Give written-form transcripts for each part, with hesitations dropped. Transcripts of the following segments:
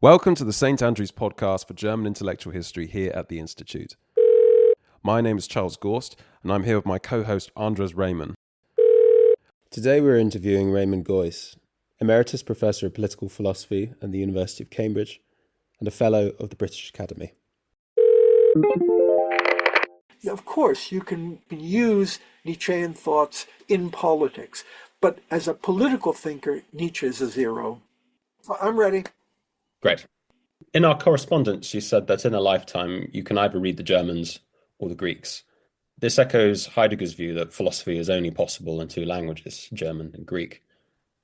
Welcome to the St. Andrews podcast for German intellectual history here at the Institute. My name is Charles Geuss, and I'm here with my co-host Andres Raymond. Today we're interviewing Raymond Geuss, Emeritus Professor of Political Philosophy at the University of Cambridge and a Fellow of the British Academy. Of course, you can use Nietzschean thoughts in politics, but as a political thinker, Nietzsche is a zero. I'm ready. Great. In our correspondence, you said that in a lifetime you can either read the Germans or the Greeks. This echoes Heidegger's view that philosophy is only possible in two languages, German and Greek.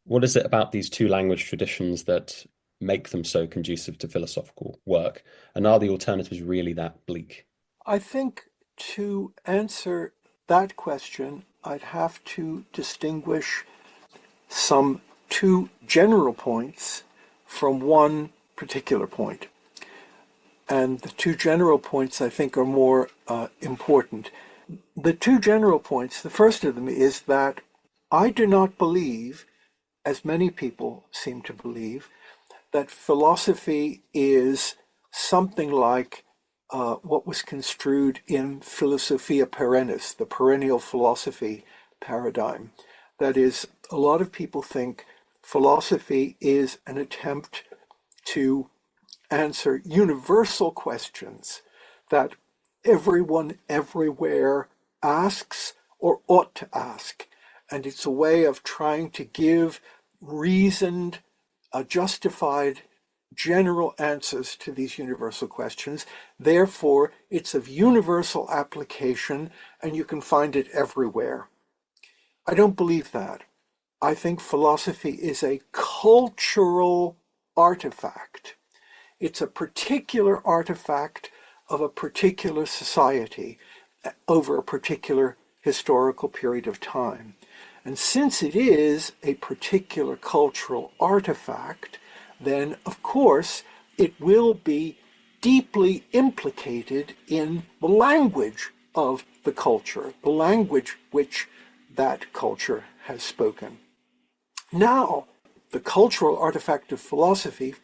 What is it about these two language traditions that make them so conducive to philosophical work? And are the alternatives really that bleak? I think to answer that question, I'd have to distinguish some two general points from one particular point. And the two general points I think are more important. The two general points, the first of them is that I do not believe, as many people seem to believe, that philosophy is something like what was construed in Philosophia Perennis, the perennial philosophy paradigm. That is, a lot of people think philosophy is an attempt to answer universal questions that everyone everywhere asks or ought to ask. And it's a way of trying to give reasoned, justified, general answers to these universal questions. Therefore, it's of universal application and you can find it everywhere. I don't believe that. I think philosophy is a cultural artifact. It's a particular artifact of a particular society over a particular historical period of time. And since it is a particular cultural artifact, then of course it will be deeply implicated in the language of the culture, the language which that culture has spoken. Now, the cultural artifact of philosophy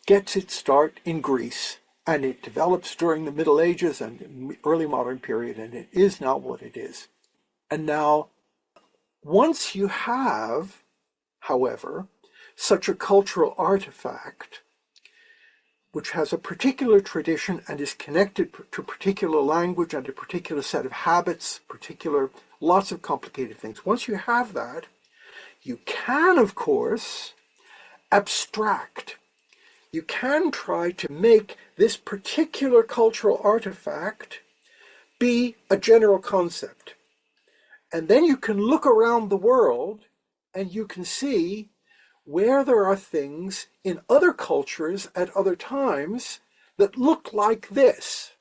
gets its start in Greece, and it develops during the Middle Ages and early modern period, and it is now what it is. And now, once you have, however, such a cultural artifact, which has a particular tradition and is connected to a particular language and a particular set of habits, lots of complicated things. Once you have that, you can, of course, abstract. You can try to make this particular cultural artifact be a general concept. And then you can look around the world and you can see where there are things in other cultures at other times that look like this.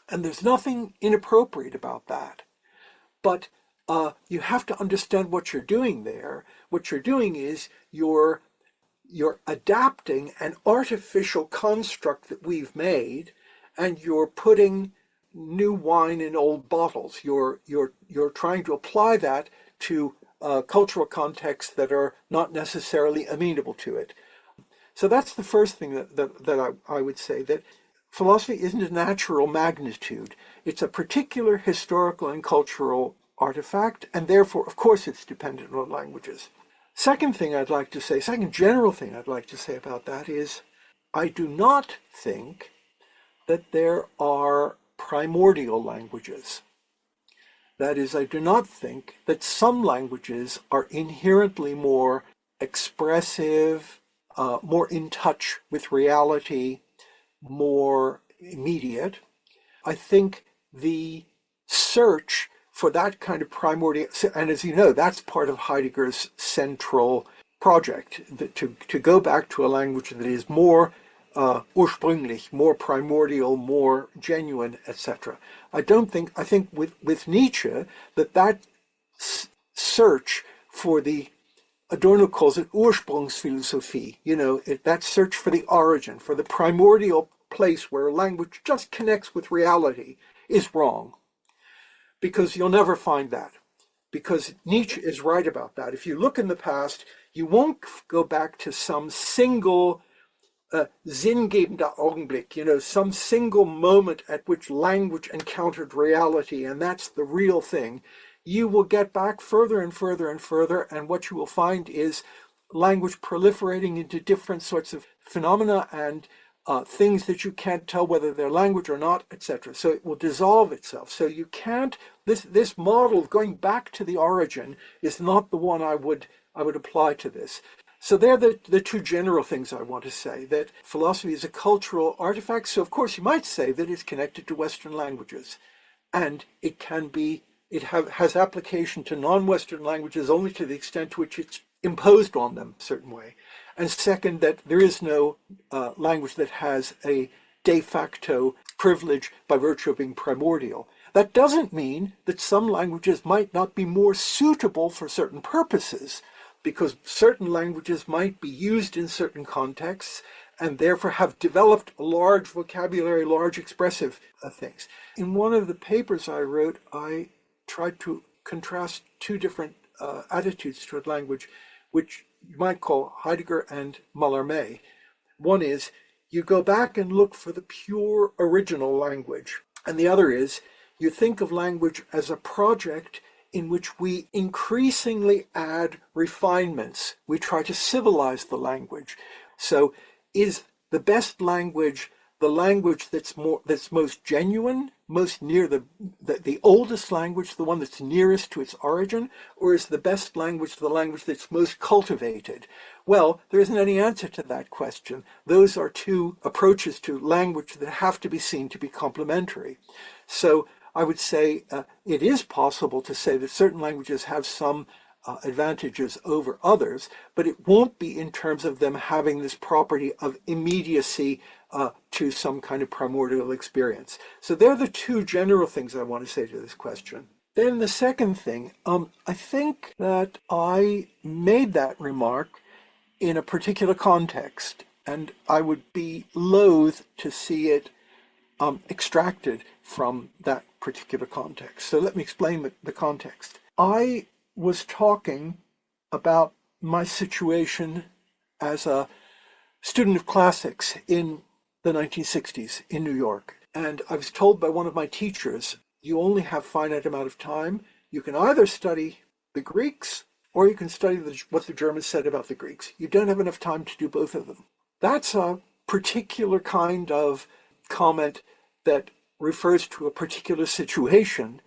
And there's nothing inappropriate about that. But you have to understand what you're doing there. What you're doing is you're adapting an artificial construct that we've made, and you're putting new wine in old bottles. You're trying to apply that to cultural contexts that are not necessarily amenable to it. So that's the first thing that I would say, that philosophy isn't a natural magnitude. It's a particular historical and cultural artifact, and therefore, of course, it's dependent on languages. Second general thing I'd like to say about that is, I do not think that there are primordial languages. That is, I do not think that some languages are inherently more expressive, more in touch with reality, more immediate. I think the search for that kind of primordial, and as you know, that's part of Heidegger's central project, to go back to a language that is more ursprünglich, more primordial, more genuine, etc. I think with Nietzsche that search for the, Adorno calls it Ursprungsphilosophie, that search for the origin, for the primordial place where a language just connects with reality, is wrong. Because you'll never find that. Because Nietzsche is right about that. If you look in the past, you won't go back to some single sinngebender Augenblick, some single moment at which language encountered reality, and that's the real thing, you will get back further and further and further, and what you will find is language proliferating into different sorts of phenomena and things that you can't tell whether they're language or not, etc. So it will dissolve itself. So you can't, this model of going back to the origin is not the one I would apply to this. So they're the two general things I want to say, that philosophy is a cultural artifact. So of course you might say that it's connected to Western languages, and it has application to non-Western languages only to the extent to which it's imposed on them a certain way. And second, that there is no language that has a de facto privilege by virtue of being primordial. That doesn't mean that some languages might not be more suitable for certain purposes, because certain languages might be used in certain contexts and therefore have developed a large vocabulary, large expressive things. In one of the papers I wrote, I tried to contrast two different attitudes toward language, which you might call Heidegger and Mallarmé. One is you go back and look for the pure original language, and the other is you think of language as a project in which we increasingly add refinements. We try to civilize the language. So is the best language the language that's most genuine, most near the oldest language, the one that's nearest to its origin, or is the best language the language that's most cultivated? Well, there isn't any answer to that question. Those are two approaches to language that have to be seen to be complementary. So I would say it is possible to say that certain languages have some advantages over others, but it won't be in terms of them having this property of immediacy to some kind of primordial experience. So they're the two general things I want to say to this question. Then the second thing, I think that I made that remark in a particular context, and I would be loath to see it extracted from that particular context. So let me explain the context. I was talking about my situation as a student of classics in the 1960s in New York. And I was told by one of my teachers, you only have finite amount of time. You can either study the Greeks or you can study what the Germans said about the Greeks. You don't have enough time to do both of them. That's a particular kind of comment that refers to a particular situation,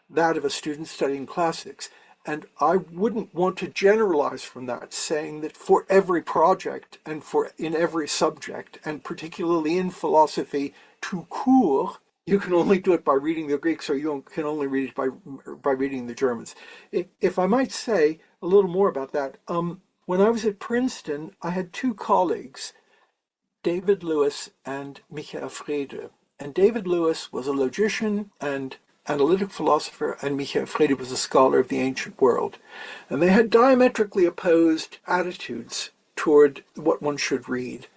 that of a student studying classics. And I wouldn't want to generalize from that, saying that for every project and in every subject, and particularly in philosophy, tout court, you can only do it by reading the Greeks, or you can only read it by reading the Germans. If I might say a little more about that, when I was at Princeton, I had two colleagues, David Lewis and Michael Frede. And David Lewis was a logician and analytic philosopher, and Michael Frede was a scholar of the ancient world. And they had diametrically opposed attitudes toward what one should read.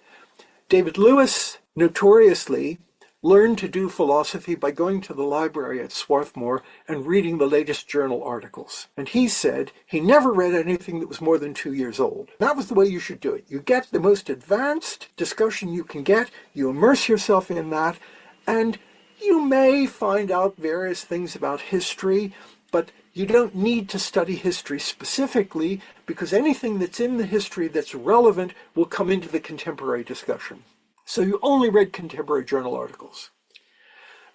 David Lewis notoriously learned to do philosophy by going to the library at Swarthmore and reading the latest journal articles. And he said he never read anything that was more than 2 years old. That was the way you should do it. You get the most advanced discussion you can get, you immerse yourself in that, and you may find out various things about history, but you don't need to study history specifically, because anything that's in the history that's relevant will come into the contemporary discussion. So you only read contemporary journal articles.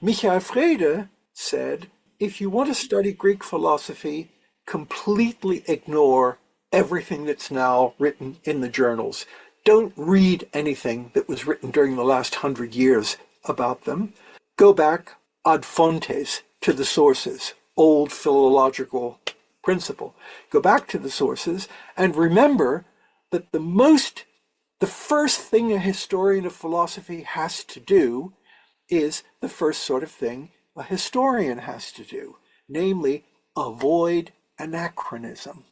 Michael Frede said, if you want to study Greek philosophy, completely ignore everything that's now written in the journals. Don't read anything that was written during the last 100 years about them. Go back ad fontes, to the sources, old philological principle. Go back to the sources and remember that the first thing a historian of philosophy has to do is the first sort of thing a historian has to do, namely avoid anachronism.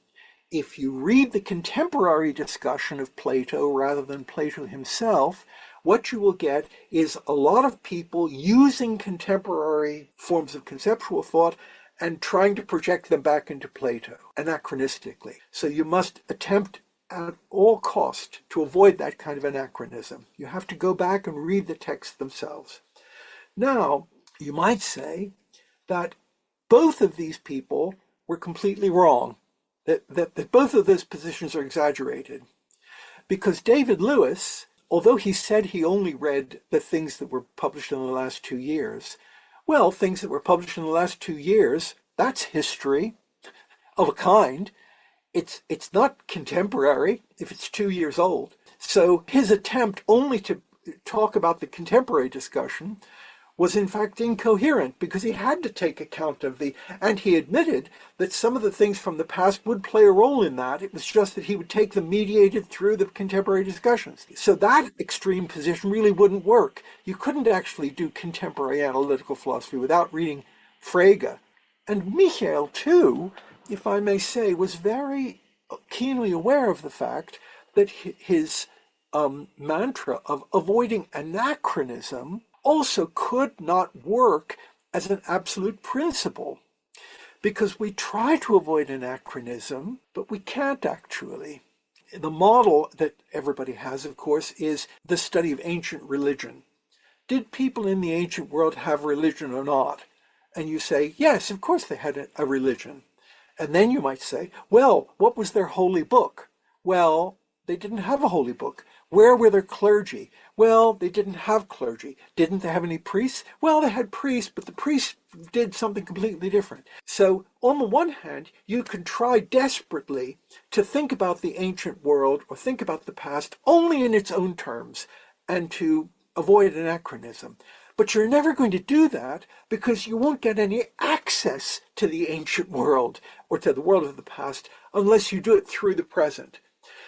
If you read the contemporary discussion of Plato rather than Plato himself, what you will get is a lot of people using contemporary forms of conceptual thought and trying to project them back into Plato, anachronistically. So you must attempt at all cost to avoid that kind of anachronism. You have to go back and read the texts themselves. Now, you might say that both of these people were completely wrong, that both of those positions are exaggerated. Because David Lewis, although he said he only read the things that were published in the last 2 years, well, things that were published in the last 2 years, that's history of a kind. It's not contemporary if it's 2 years old. So his attempt only to talk about the contemporary discussion was in fact incoherent, because he had to take account of and he admitted that some of the things from the past would play a role in that. It was just that he would take them mediated through the contemporary discussions. So that extreme position really wouldn't work. You couldn't actually do contemporary analytical philosophy without reading Frege. And Michael, too, if I may say, was very keenly aware of the fact that his mantra of avoiding anachronism also could not work as an absolute principle, because we try to avoid anachronism, but we can't actually. The model that everybody has, of course, is the study of ancient religion. Did people in the ancient world have religion or not? And you say, yes, of course they had a religion. And then you might say, well, what was their holy book? Well, they didn't have a holy book. Where were their clergy? Well, they didn't have clergy. Didn't they have any priests? Well, they had priests, but the priests did something completely different. So on the one hand, you can try desperately to think about the ancient world or think about the past only in its own terms and to avoid anachronism. But you're never going to do that, because you won't get any access to the ancient world or to the world of the past unless you do it through the present.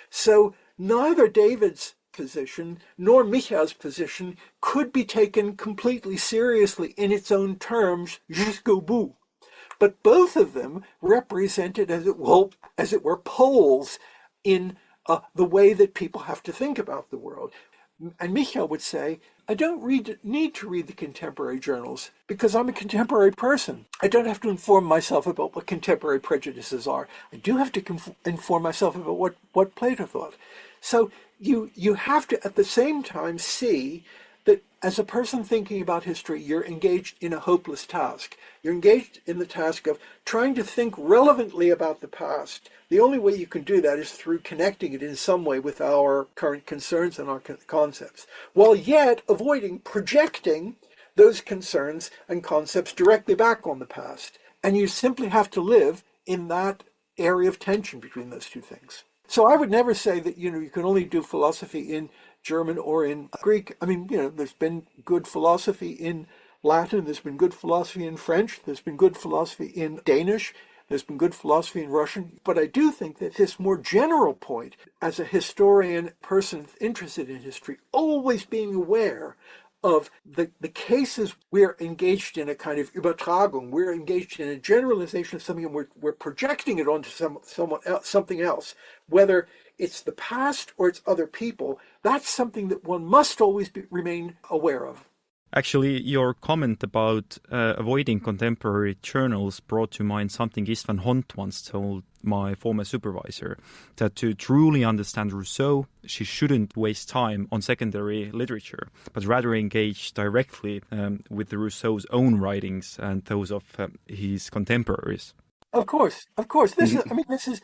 So neither David's position nor Michael's position could be taken completely seriously in its own terms jusqu'au bout. But both of them represented, as it were, poles in the way that people have to think about the world. And Michael would say, I don't need to read the contemporary journals because I'm a contemporary person. I don't have to inform myself about what contemporary prejudices are. I do have to inform myself about what Plato thought. So you have to, at the same time, see that as a person thinking about history, you're engaged in a hopeless task. You're engaged in the task of trying to think relevantly about the past. The only way you can do that is through connecting it in some way with our current concerns and our concepts, while yet avoiding projecting those concerns and concepts directly back on the past. And you simply have to live in that area of tension between those two things. So I would never say that, you can only do philosophy in German or in Greek. I mean, there's been good philosophy in Latin, there's been good philosophy in French, there's been good philosophy in Danish, there's been good philosophy in Russian. But I do think that this more general point, as a historian, person interested in history, always being aware of the cases we're engaged in a kind of Übertragung, we're engaged in a generalization of something, and we're projecting it onto someone else, something else, whether it's the past or it's other people. That's something that one must always remain aware of. Actually, your comment about avoiding contemporary journals brought to mind something Istvan Hont once told my former supervisor, that to truly understand Rousseau, she shouldn't waste time on secondary literature, but rather engage directly with Rousseau's own writings and those of his contemporaries. Of course. This is,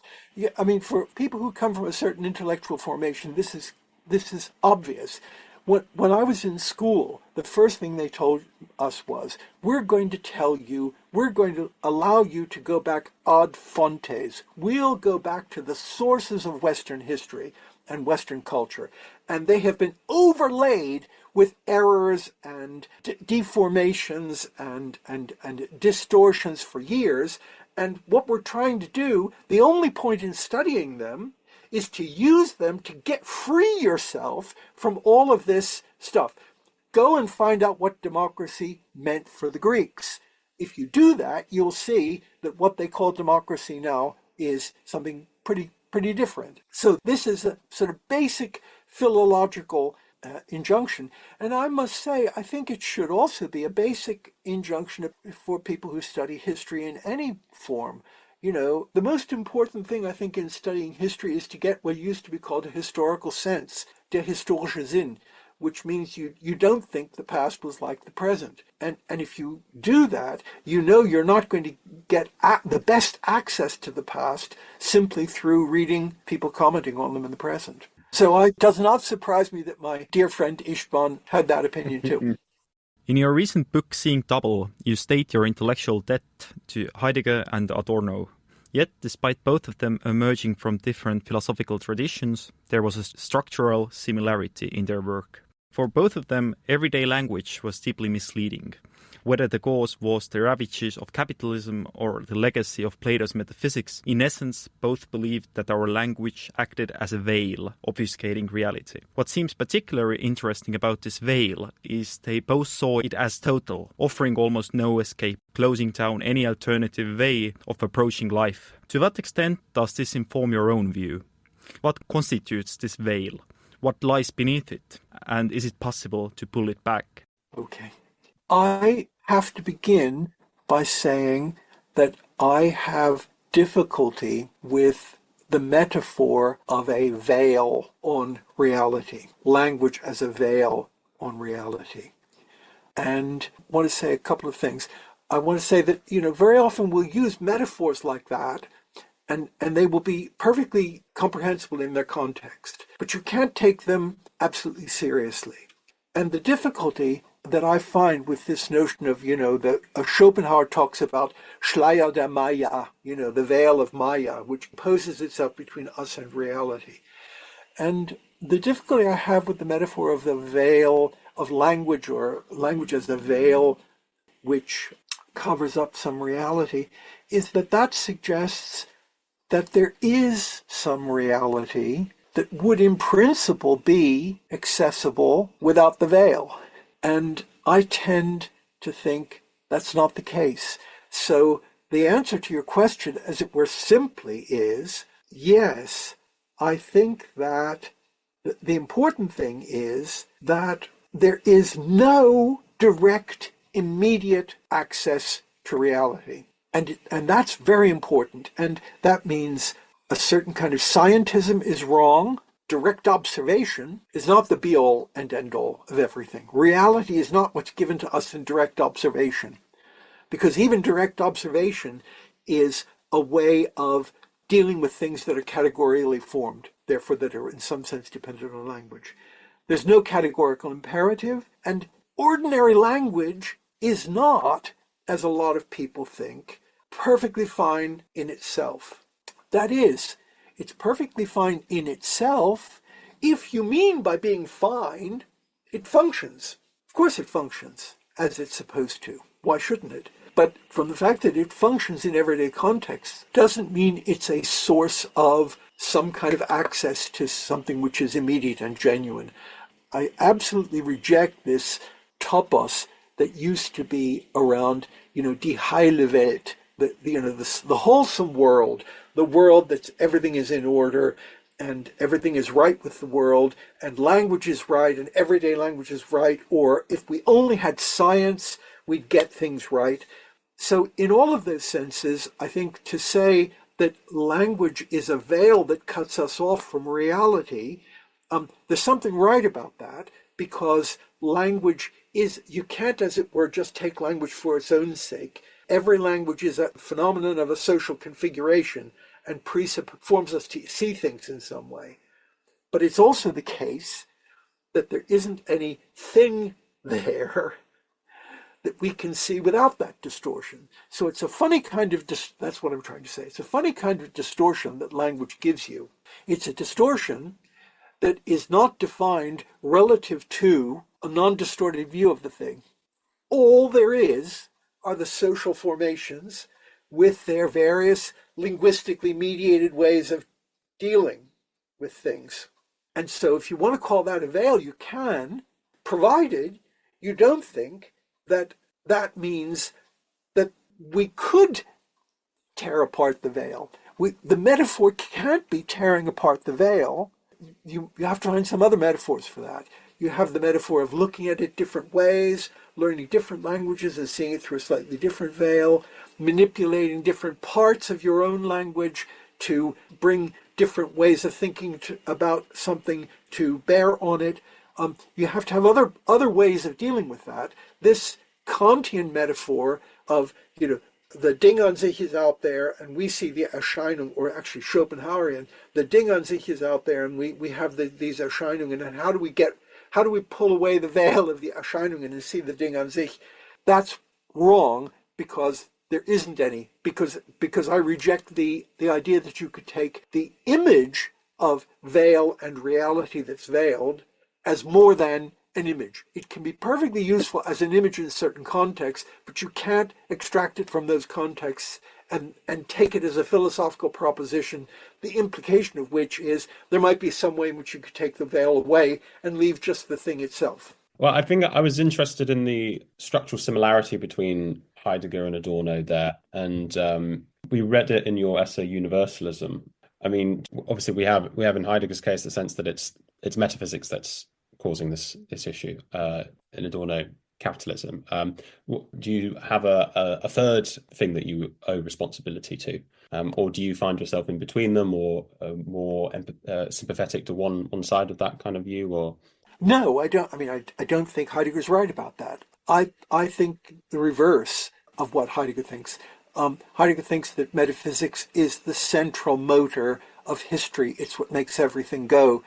for people who come from a certain intellectual formation, this is obvious. When I was in school, the first thing they told us was, we're going to allow you to go back ad fontes. We'll go back to the sources of Western history and Western culture. And they have been overlaid with errors and deformations and distortions for years. And what we're trying to do, the only point in studying them, is to use them to get free yourself from all of this stuff. Go and find out what democracy meant for the Greeks. If you do that, you'll see that what they call democracy now is something pretty different. So this is a sort of basic philological injunction. And I must say, I think it should also be a basic injunction for people who study history in any form. The most important thing I think in studying history is to get what used to be called a historical sense, der historische Sinn, which means you don't think the past was like the present. And if you do that, you're not going to get the best access to the past simply through reading people commenting on them in the present. So it does not surprise me that my dear friend Istvan had that opinion too. In your recent book, Seeing Double, you state your intellectual debt to Heidegger and Adorno. Yet, despite both of them emerging from different philosophical traditions, there was a structural similarity in their work. For both of them, everyday language was deeply misleading. Whether the cause was the ravages of capitalism or the legacy of Plato's metaphysics, in essence, both believed that our language acted as a veil, obfuscating reality. What seems particularly interesting about this veil is they both saw it as total, offering almost no escape, closing down any alternative way of approaching life. To what extent does this inform your own view? What constitutes this veil? What lies beneath it? And is it possible to pull it back? Okay. I have to begin by saying that I have difficulty with the metaphor of a veil on reality, language as a veil on reality. And I want to say a couple of things. I want to say that, very often we'll use metaphors like that, and they will be perfectly comprehensible in their context, but you can't take them absolutely seriously. And the difficulty that I find with this notion of, that Schopenhauer talks about Schleier der Maya, the veil of Maya, which poses itself between us and reality. And the difficulty I have with the metaphor of the veil of language, or language as a veil which covers up some reality, is that suggests that there is some reality that would in principle be accessible without the veil. And I tend to think that's not the case. So the answer to your question, as it were, simply is, yes, I think that the important thing is that there is no direct, immediate access to reality. And that's very important. And that means a certain kind of scientism is wrong. Direct observation is not the be-all and end-all of everything. Reality is not what's given to us in direct observation, because even direct observation is a way of dealing with things that are categorically formed, therefore that are in some sense dependent on language. There's no categorical imperative, and ordinary language is not, as a lot of people think, perfectly fine in itself. That is, it's perfectly fine in itself if you mean by being fine, it functions. Of course it functions as it's supposed to. Why shouldn't it? But from the fact that it functions in everyday contexts doesn't mean it's a source of some kind of access to something which is immediate and genuine. I absolutely reject this topos that used to be around, die heile Welt, the wholesome world, the world that everything is in order and everything is right with the world and language is right and everyday language is right, or if we only had science, we'd get things right. So in all of those senses, I think to say that language is a veil that cuts us off from reality, there's something right about that, because language is, you can't, as it were, just take language for its own sake. Every language is a phenomenon of a social configuration and forms us to see things in some way. But it's also the case that there isn't any thing there that we can see without that distortion. So it's a funny kind of, that's what I'm trying to say. It's a funny kind of distortion that language gives you. It's a distortion that is not defined relative to a non-distorted view of the thing. All there is are the social formations with their various linguistically mediated ways of dealing with things. And so if you want to call that a veil, you can, provided you don't think that means that we could tear apart the veil. The metaphor can't be tearing apart the veil. You have to find some other metaphors for that. You have the metaphor of looking at it different ways, learning different languages and seeing it through a slightly different veil. manipulating different parts of your own language to bring different ways of thinking about something to bear on it. You have to have other ways of dealing with that. This Kantian metaphor of, the Ding an sich is out there and we see the Erscheinung, or actually Schopenhauerian, the Ding an sich is out there and we have these Erscheinungen, and how do we pull away the veil of the Erscheinungen and see the Ding an sich? That's wrong, because there isn't any, because I reject the idea that you could take the image of veil and reality that's veiled as more than an image. It can be perfectly useful as an image in certain contexts, but you can't extract it from those contexts and take it as a philosophical proposition, the implication of which is there might be some way in which you could take the veil away and leave just the thing itself. Well, I think I was interested in the structural similarity between Heidegger and Adorno there, and we read it in your essay Universalism. I mean, obviously we have in Heidegger's case the sense that it's metaphysics that's causing this issue. In Adorno, capitalism. Do you have a third thing that you owe responsibility to, or do you find yourself in between them, or more sympathetic to one side of that kind of view, or? No, I don't. I mean, I don't think Heidegger's right about that. I think the reverse of what Heidegger thinks. Heidegger thinks that metaphysics is the central motor of history. It's what makes everything go.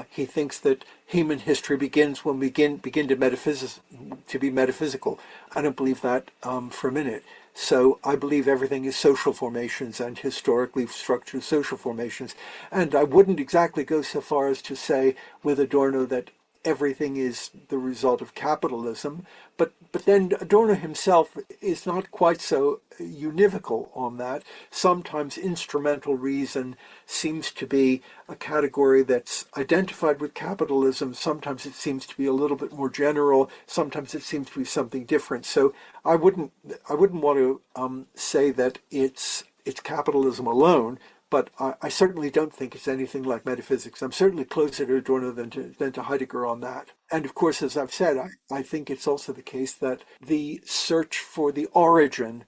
He thinks that human history begins when we begin to be metaphysical. I don't believe that for a minute. So I believe everything is social formations and historically structured social formations. And I wouldn't exactly go so far as to say with Adorno that everything is the result of capitalism, but then Adorno himself is not quite so univocal on that. Sometimes instrumental reason seems to be a category that's identified with capitalism. Sometimes it seems to be a little bit more general. Sometimes it seems to be something different. So I wouldn't want to say that it's capitalism alone. But I certainly don't think it's anything like metaphysics. I'm certainly closer to Adorno than to Heidegger on that. And of course, as I've said, I think it's also the case that the search for the origin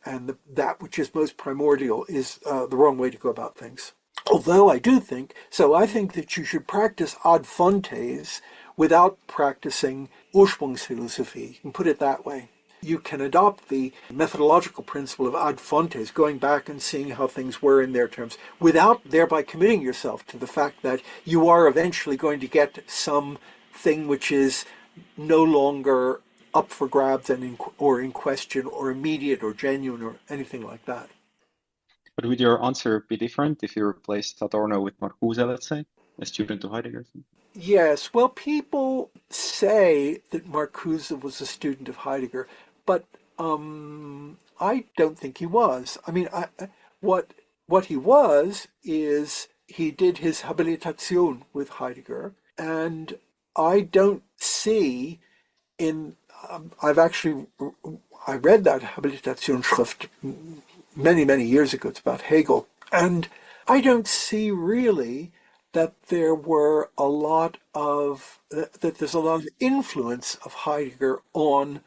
and that which is most primordial is the wrong way to go about things. Although I do think, I think that you should practice ad fontes without practicing Ursprungsphilosophie. You can put it that way. You can adopt the methodological principle of ad fontes, going back and seeing how things were in their terms, without thereby committing yourself to the fact that you are eventually going to get something which is no longer up for grabs or in question or immediate or genuine or anything like that. But would your answer be different if you replaced Adorno with Marcuse, let's say, a student of Heidegger? Yes, well, people say that Marcuse was a student of Heidegger, but I don't think he was. I mean, what he was is he did his Habilitation with Heidegger, and I don't see I read that Habilitationsschrift many years ago. It's about Hegel, and I don't see really that there's a lot of influence of Heidegger on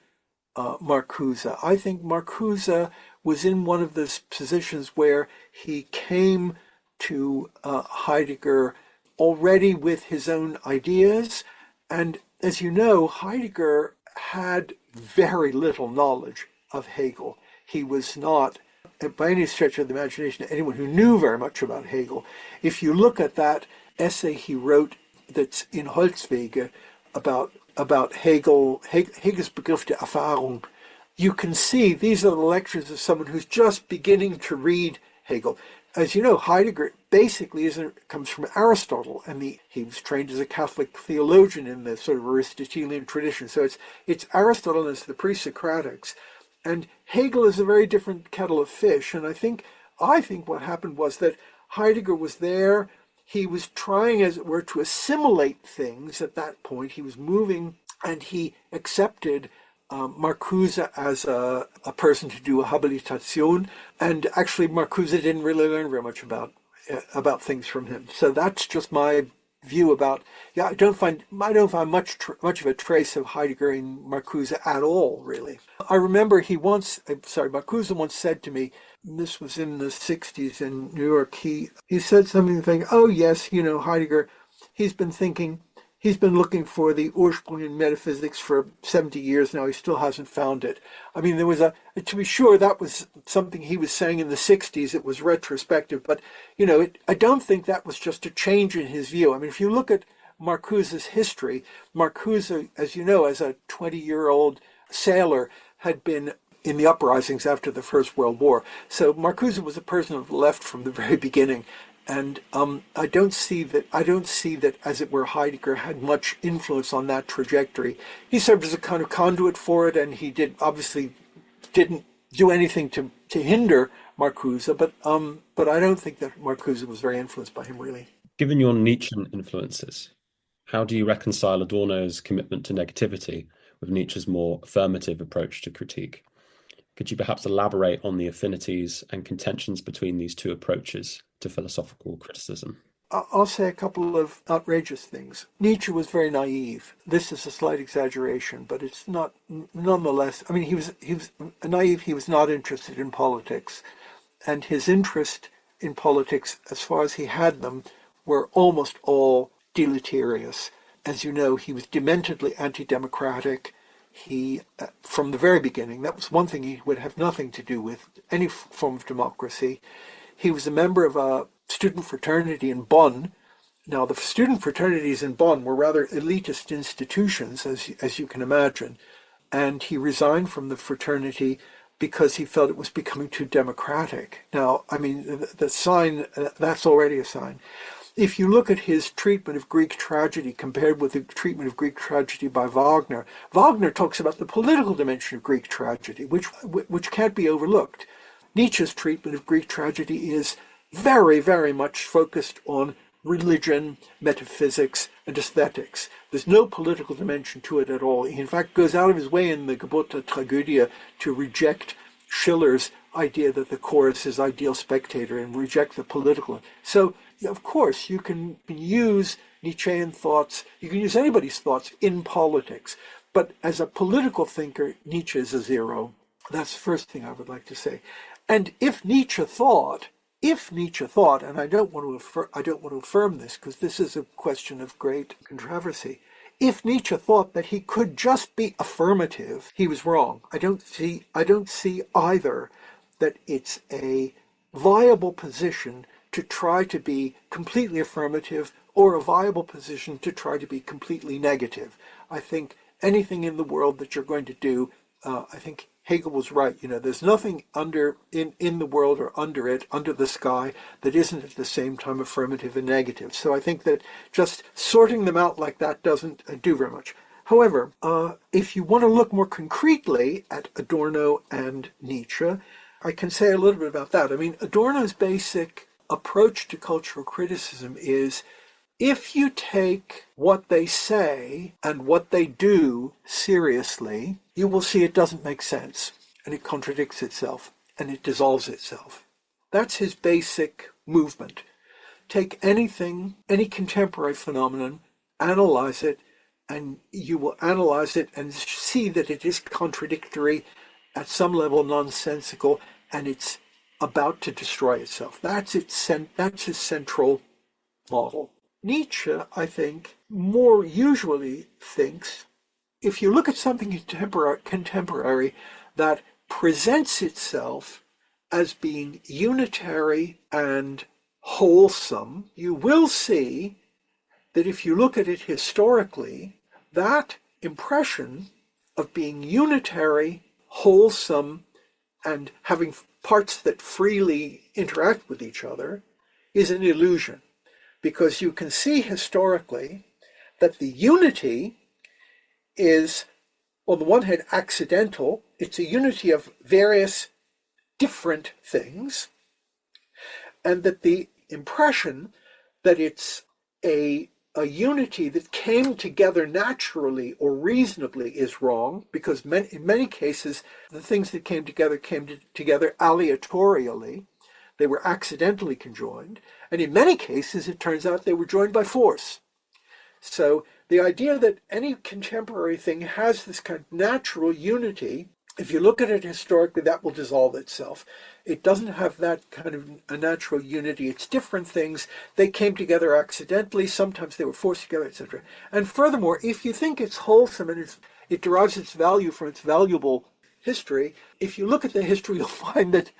Marcuse. I think Marcuse was in one of those positions where he came to Heidegger already with his own ideas, and as you know, Heidegger had very little knowledge of Hegel. He was not, by any stretch of the imagination, anyone who knew very much about Hegel. If you look at that essay he wrote that's in Holzwege about Hegel, Hegel's Begriff der Erfahrung, you can see these are the lectures of someone who's just beginning to read Hegel. As you know, Heidegger basically comes from Aristotle, and he was trained as a Catholic theologian in the sort of Aristotelian tradition. So it's Aristotle and it's the pre-Socratics. And Hegel is a very different kettle of fish. And I think what happened was that Heidegger was there. He was trying, as it were, to assimilate things at that point. He was moving, and he accepted Marcuse as a person to do a habilitation. And actually, Marcuse didn't really learn very much about things from him. So that's just my view about, yeah, I don't find much of a trace of Heidegger in Marcuse at all, really. I remember Marcuse once said to me, this was in the 60s in New York, he said something like, oh yes, Heidegger, he's been looking for the Ursprung in metaphysics for 70 years now. He still hasn't found it. I mean, to be sure, that was something he was saying in the 60s. It was retrospective, but, I don't think that was just a change in his view. I mean, if you look at Marcuse's history, Marcuse, as you know, as a 20-year-old sailor, had been in the uprisings after the First World War. So Marcuse was a person of the left from the very beginning. And I don't see that, as it were, Heidegger had much influence on that trajectory. He served as a kind of conduit for it, and he didn't do anything to hinder Marcuse. But I don't think that Marcuse was very influenced by him, really. Given your Nietzschean influences, how do you reconcile Adorno's commitment to negativity with Nietzsche's more affirmative approach to critique? Could you perhaps elaborate on the affinities and contentions between these two approaches to philosophical criticism? I'll say a couple of outrageous things. Nietzsche was very naive. This is a slight exaggeration, but it's not, nonetheless. I mean, he was naive. He was not interested in politics, and his interest in politics, as far as he had them, were almost all deleterious. As you know, he was dementedly anti-democratic. He, from the very beginning, that was one thing he would have nothing to do with, any form of democracy. He was a member of a student fraternity in Bonn. Now, the student fraternities in Bonn were rather elitist institutions, as you can imagine. And he resigned from the fraternity because he felt it was becoming too democratic. Now, I mean, the sign, that's already a sign. If you look at his treatment of Greek tragedy compared with the treatment of Greek tragedy by Wagner, Wagner talks about the political dimension of Greek tragedy, which can't be overlooked. Nietzsche's treatment of Greek tragedy is very, very much focused on religion, metaphysics, and aesthetics. There's no political dimension to it at all. He, in fact, goes out of his way in the Geburt der Tragödie to reject Schiller's idea that the chorus is ideal spectator and reject the political. So, of course, you can use Nietzschean thoughts, you can use anybody's thoughts in politics, but as a political thinker, Nietzsche is a zero. That's the first thing I would like to say. And if Nietzsche thought, and I don't want to affirm this because this is a question of great controversy, if Nietzsche thought that he could just be affirmative, he was wrong. I don't see either that it's a viable position to try to be completely affirmative or a viable position to try to be completely negative. I think anything in the world that you're going to do, I think Hegel was right. There's nothing in the world or under it, under the sky, that isn't at the same time affirmative and negative. So I think that just sorting them out like that doesn't do very much. However, if you want to look more concretely at Adorno and Nietzsche, I can say a little bit about that. I mean, Adorno's basic approach to cultural criticism is, if you take what they say and what they do seriously, you will see it doesn't make sense, and it contradicts itself, and it dissolves itself. That's his basic movement. Take anything, any contemporary phenomenon, analyze it, and you will analyze it and see that it is contradictory, at some level nonsensical, and it's about to destroy itself. That's his central model. Nietzsche, I think, more usually thinks, if you look at something contemporary that presents itself as being unitary and wholesome, you will see that if you look at it historically, that impression of being unitary, wholesome, and having parts that freely interact with each other is an illusion. Because you can see historically that the unity is, on the one hand, accidental. It's a unity of various different things, and that the impression that it's a unity that came together naturally or reasonably is wrong, because in many cases, the things that came together aleatorially. They were accidentally conjoined, and in many cases, it turns out they were joined by force. So the idea that any contemporary thing has this kind of natural unity, if you look at it historically, that will dissolve itself. It doesn't have that kind of a natural unity. It's different things. They came together accidentally. Sometimes they were forced together, etc. And furthermore, if you think it's wholesome and it derives its value from its valuable history, if you look at the history, you'll find that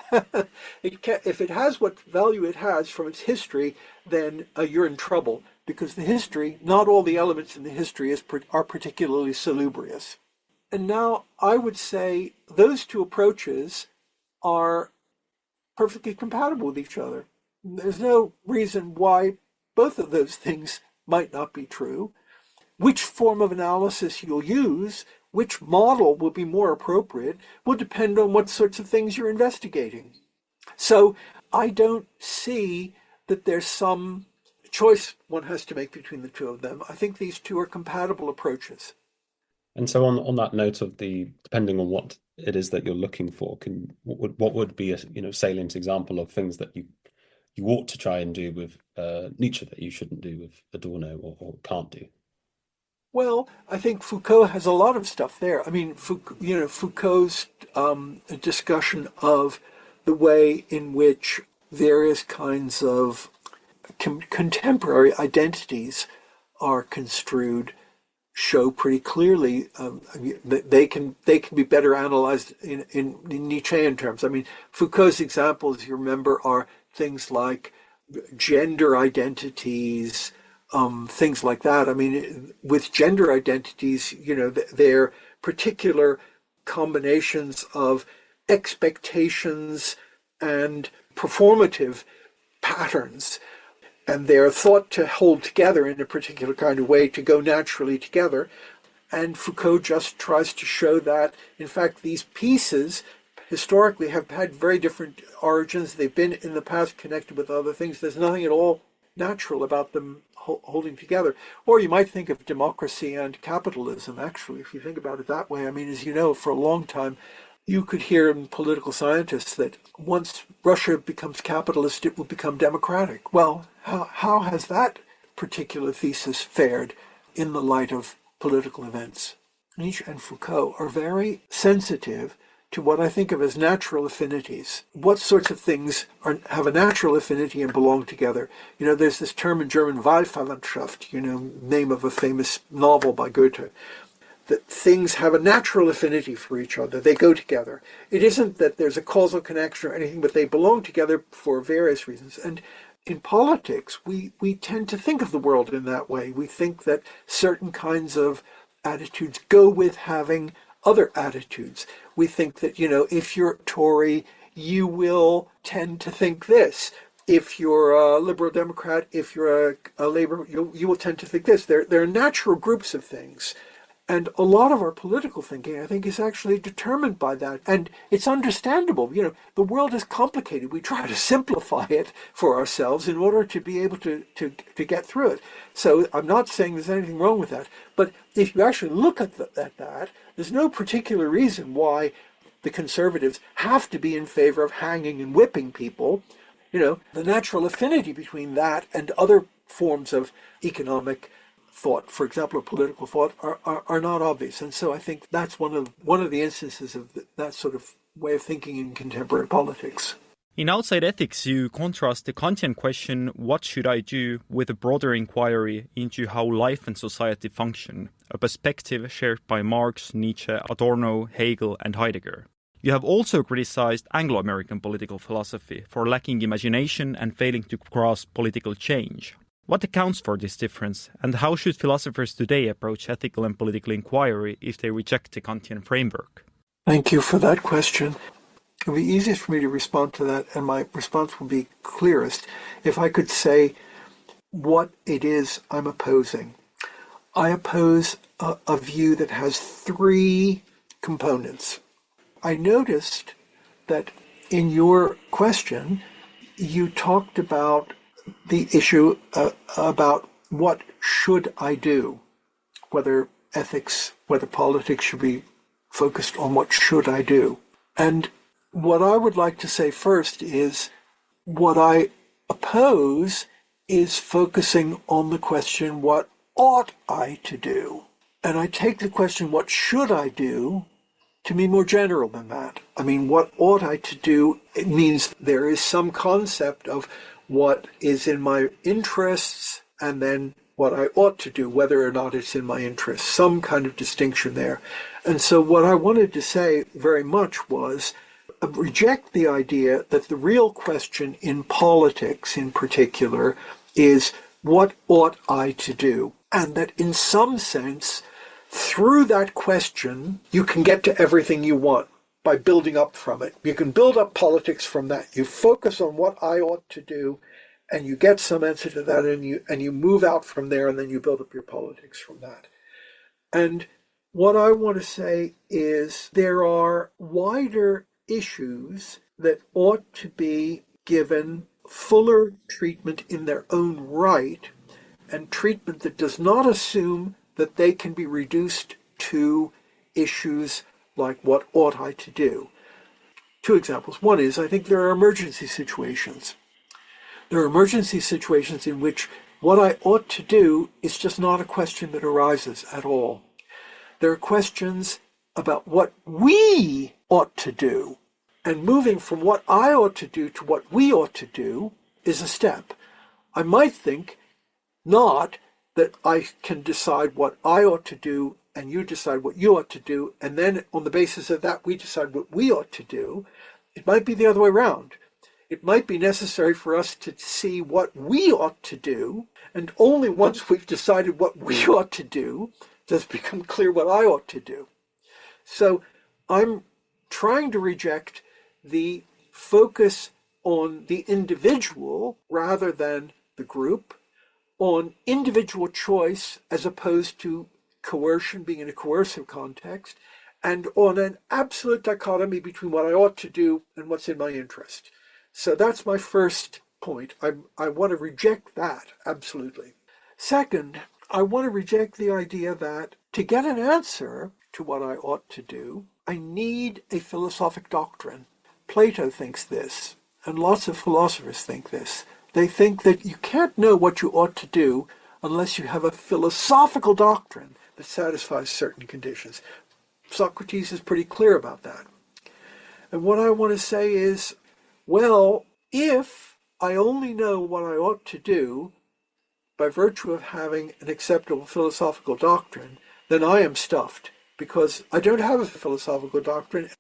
if it has what value it has from its history, then you're in trouble, because the history, not all the elements in the history are particularly salubrious. And now I would say those two approaches are perfectly compatible with each other. There's no reason why both of those things might not be true. Which form of analysis you'll use, which model will be more appropriate, will depend on what sorts of things you're investigating. So I don't see that there's some choice one has to make between the two of them. I think these two are compatible approaches. And so on that note of depending on what it is that you're looking for, what would be a salient example of things that you ought to try and do with Nietzsche that you shouldn't do with Adorno or can't do? Well, I think Foucault has a lot of stuff there. I mean, Foucault's discussion of the way in which various kinds of contemporary identities are construed show pretty clearly that they can be better analyzed in Nietzschean terms. I mean, Foucault's examples, you remember, are things like gender identities, things like that. I mean, with gender identities, they're particular combinations of expectations and performative patterns, and they're thought to hold together in a particular kind of way, to go naturally together. And Foucault just tries to show that, in fact, these pieces historically have had very different origins. They've been in the past connected with other things. There's nothing at all natural about them holding together. Or you might think of democracy and capitalism, actually, if you think about it that way. I mean, as you know, for a long time, you could hear in political scientists that once Russia becomes capitalist, it will become democratic. Well, how has that particular thesis fared in the light of political events? Nietzsche and Foucault are very sensitive to what I think of as natural affinities. What sorts of things have a natural affinity and belong together? There's this term in German, Wahlverwandtschaft, name of a famous novel by Goethe, that things have a natural affinity for each other. They go together. It isn't that there's a causal connection or anything, but they belong together for various reasons. And in politics, we tend to think of the world in that way. We think that certain kinds of attitudes go with having other attitudes. We think that, if you're Tory, you will tend to think this. If you're a liberal Democrat, if you're a Labour, you will tend to think this. There are natural groups of things. And a lot of our political thinking, I think, is actually determined by that. And it's understandable. The world is complicated. We try to simplify it for ourselves in order to be able to get through it. So I'm not saying there's anything wrong with that. But if you actually look at that, there's no particular reason why the conservatives have to be in favor of hanging and whipping people. The natural affinity between that and other forms of economic thought, for example, or political thought, are not obvious. And so I think that's one of the instances of that sort of way of thinking in contemporary politics. In Outside Ethics, you contrast the Kantian question, what should I do, with a broader inquiry into how life and society function, a perspective shared by Marx, Nietzsche, Adorno, Hegel, and Heidegger. You have also criticized Anglo-American political philosophy for lacking imagination and failing to grasp political change. What accounts for this difference, and how should philosophers today approach ethical and political inquiry if they reject the Kantian framework? Thank you for that question. It would be easiest for me to respond to that, and my response will be clearest if I could say what it is I'm opposing. I oppose a view that has three components. I noticed that in your question, you talked about the issue about what should I do, whether ethics, whether politics should be focused on what should I do. And what I would like to say first is what I oppose is focusing on the question, what ought I to do? And I take the question, what should I do, to be more general than that. I mean, what ought I to do? It means there is some concept of what is in my interests and then what I ought to do, whether or not it's in my interests, some kind of distinction there. And so what I wanted to say very much was reject the idea that the real question in politics in particular is what ought I to do? And that in some sense, through that question, you can get to everything you want by building up from it. You can build up politics from that. You focus on what I ought to do, and you get some answer to that, and you move out from there, and then you build up your politics from that. And what I want to say is there are wider issues that ought to be given fuller treatment in their own right, and treatment that does not assume that they can be reduced to issues like what ought I to do. Two examples. One is, I think there are emergency situations. There are emergency situations in which what I ought to do is just not a question that arises at all. There are questions about what we ought to do. And moving from what I ought to do to what we ought to do is a step. I might think not that I can decide what I ought to do and you decide what you ought to do, and then on the basis of that we decide what we ought to do. It might be the other way around. It might be necessary for us to see what we ought to do, and only once we've decided what we ought to do does it become clear what I ought to do. So I'm trying to reject the focus on the individual rather than the group, on individual choice as opposed to coercion being in a coercive context, and on an absolute dichotomy between what I ought to do and what's in my interest. So that's my first point. I want to reject that, absolutely. Second, I want to reject the idea that to get an answer to what I ought to do, I need a philosophic doctrine. Plato thinks this, and lots of philosophers think this. They think that you can't know what you ought to do unless you have a philosophical doctrine that satisfies certain conditions. Socrates is pretty clear about that. And what I want to say is, well, if I only know what I ought to do by virtue of having an acceptable philosophical doctrine, then I am stuffed, because I don't have a philosophical doctrine.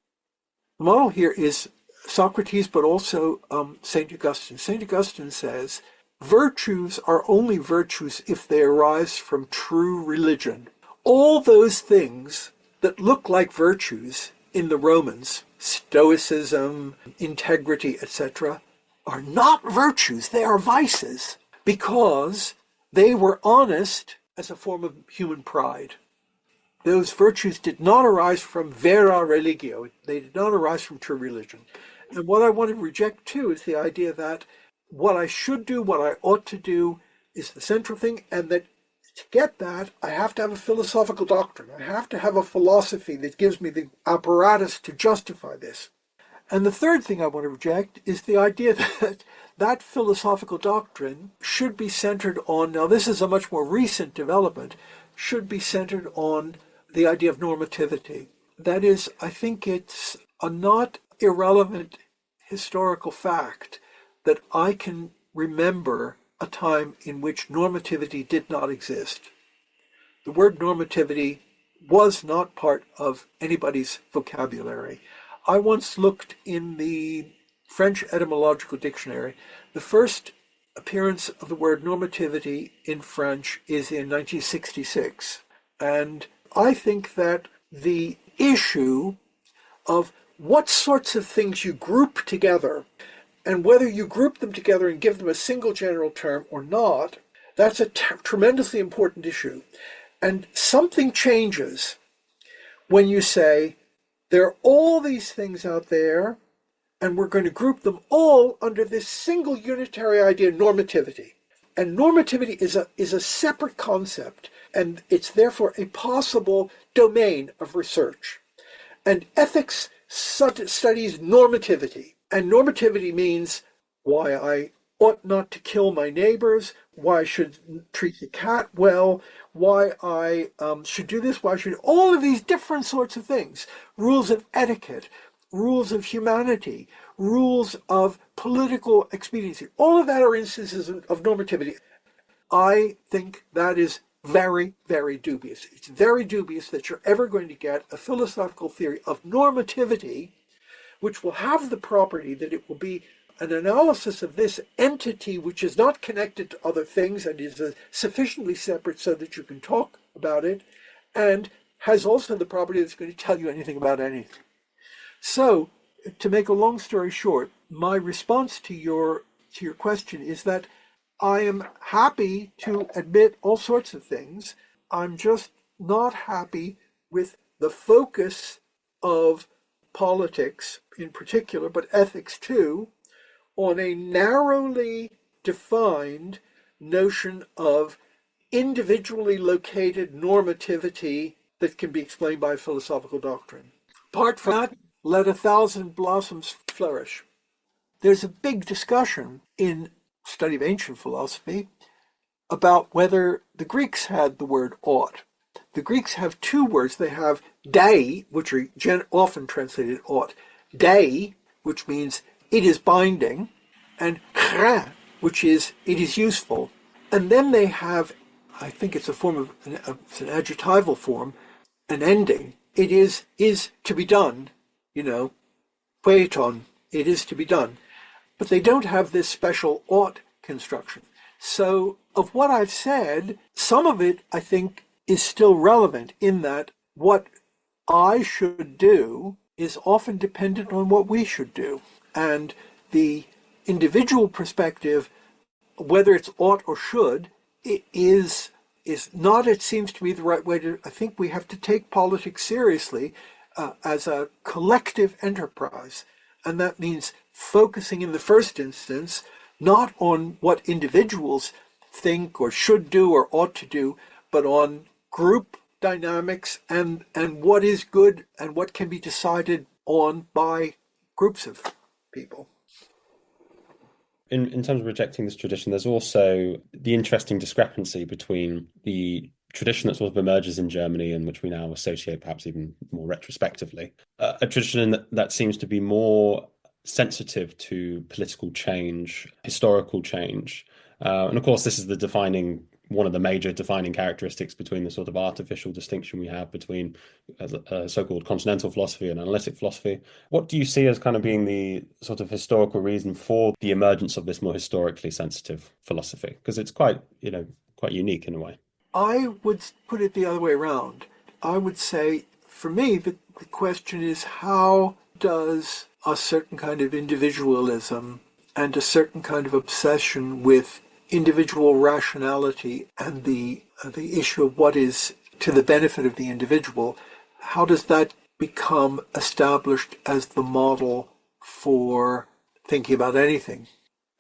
The model here is Socrates, but also St. Augustine. St. Augustine says, virtues are only virtues if they arise from true religion. All those things that look like virtues in the Romans, stoicism, integrity, etc., are not virtues, they are vices, because they were honest as a form of human pride. Those virtues did not arise from vera religio, they did not arise from true religion. And what I want to reject, too, is the idea that what I should do, what I ought to do, is the central thing, and that to get that, I have to have a philosophical doctrine. I have to have a philosophy that gives me the apparatus to justify this. And the third thing I want to reject is the idea that that philosophical doctrine should be centered on, now this is a much more recent development, should be centered on the idea of normativity. That is, I think it's a not irrelevant historical fact that I can remember a time in which normativity did not exist. The word normativity was not part of anybody's vocabulary. I once looked in the French etymological dictionary. The first appearance of the word normativity in French is in 1966. And I think that the issue of what sorts of things you group together, and whether you group them together and give them a single general term or not, that's a tremendously important issue. And something changes when you say, there are all these things out there, and we're going to group them all under this single unitary idea, normativity. And normativity is a separate concept, and it's therefore a possible domain of research. And ethics studies normativity. And normativity means why I ought not to kill my neighbors, why I should treat the cat well, why I should do this, why I should, all of these different sorts of things, rules of etiquette, rules of humanity, rules of political expediency, all of that are instances of normativity. I think that is very, very dubious. It's very dubious that you're ever going to get a philosophical theory of normativity which will have the property that it will be an analysis of this entity which is not connected to other things and is sufficiently separate so that you can talk about it, and has also the property that's going to tell you anything about anything. So, to make a long story short, my response to your question is that I am happy to admit all sorts of things. I'm just not happy with the focus of politics in particular, but ethics too, on a narrowly defined notion of individually located normativity that can be explained by philosophical doctrine. Apart from that, let 1,000 blossoms flourish. There's a big discussion in study of ancient philosophy about whether the Greeks had the word ought. The Greeks have two words. They have dei, which are often translated ought. Dei, which means it is binding, and chra, which is it is useful. And then they have, I think it's a form of, it's an adjectival form, an ending. It is to be done, poeton, it is to be done. But they don't have this special ought construction. So of what I've said, some of it, I think, is still relevant in that what I should do is often dependent on what we should do. And the individual perspective, whether it's ought or should, is not, it seems to me, the right way to, I think we have to take politics seriously as a collective enterprise. And that means focusing in the first instance, not on what individuals think or should do or ought to do, but on group dynamics and what is good and what can be decided on by groups of people. In terms of rejecting this tradition, there's also the interesting discrepancy between the tradition that sort of emerges in Germany and which we now associate perhaps even more retrospectively, a tradition that seems to be more sensitive to political change, historical change. And of course, this is one of the major defining characteristics between the sort of artificial distinction we have between so-called continental philosophy and analytic philosophy. What do you see as kind of being the sort of historical reason for the emergence of this more historically sensitive philosophy? Because it's quite unique in a way. I would put it the other way around. I would say, for me, the question is, how does a certain kind of individualism and a certain kind of obsession with individual rationality and the issue of what is to the benefit of the individual, how does that become established as the model for thinking about anything?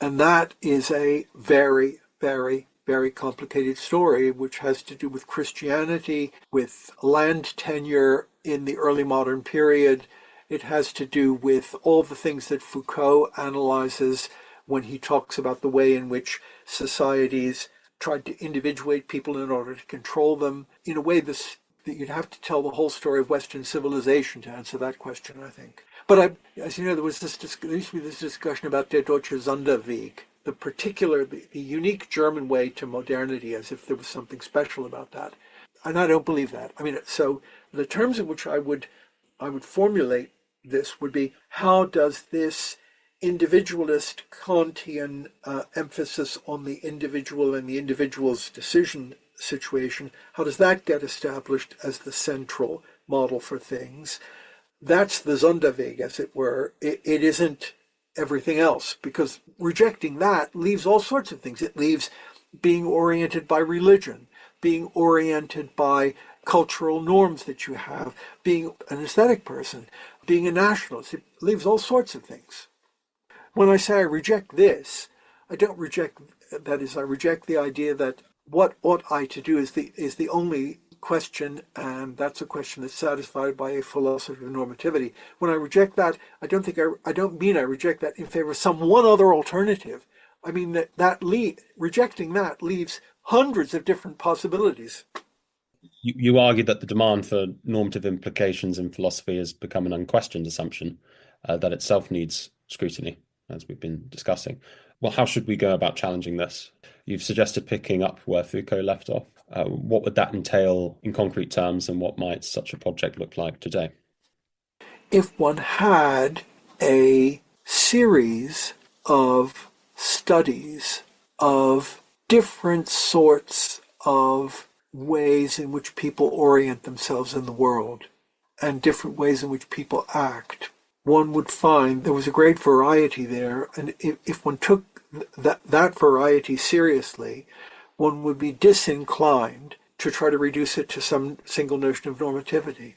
And that is a very, very, very complicated story, which has to do with Christianity, with land tenure in the early modern period. It has to do with all the things that Foucault analyzes when he talks about the way in which societies tried to individuate people in order to control them. In a way, that you'd have to tell the whole story of Western civilization to answer that question, I think. But as you know, there used to be this discussion about der deutsche Sonderweg, the unique German way to modernity, as if there was something special about that. And I don't believe that. I mean, so the terms in which I would formulate this would be, how does this individualist Kantian emphasis on the individual and the individual's decision situation, how does that get established as the central model for things? That's the Sonderweg, as it were. It isn't everything else, because rejecting that leaves all sorts of things. It leaves being oriented by religion, being oriented by cultural norms that you have, being an aesthetic person, being a nationalist. It leaves all sorts of things. When I say I reject this, I don't reject, that is, I reject the idea that what ought I to do is the only question, and that's a question that's satisfied by a philosophy of normativity. When I reject that, I don't mean I reject that in favor of some one other alternative. I mean, rejecting that leaves hundreds of different possibilities. You argue that the demand for normative implications in philosophy has become an unquestioned assumption that itself needs scrutiny, as we've been discussing. Well, how should we go about challenging this? You've suggested picking up where Foucault left off. What would that entail in concrete terms, and what might such a project look like today? If one had a series of studies of different sorts of ways in which people orient themselves in the world and different ways in which people act, one would find there was a great variety there. And if one took that variety seriously, one would be disinclined to try to reduce it to some single notion of normativity.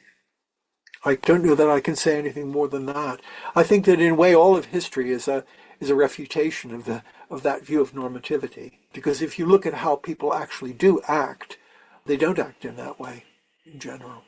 I don't know that I can say anything more than that. I think that in a way all of history is a refutation of that view of normativity. Because if you look at how people actually do act, they don't act in that way in general.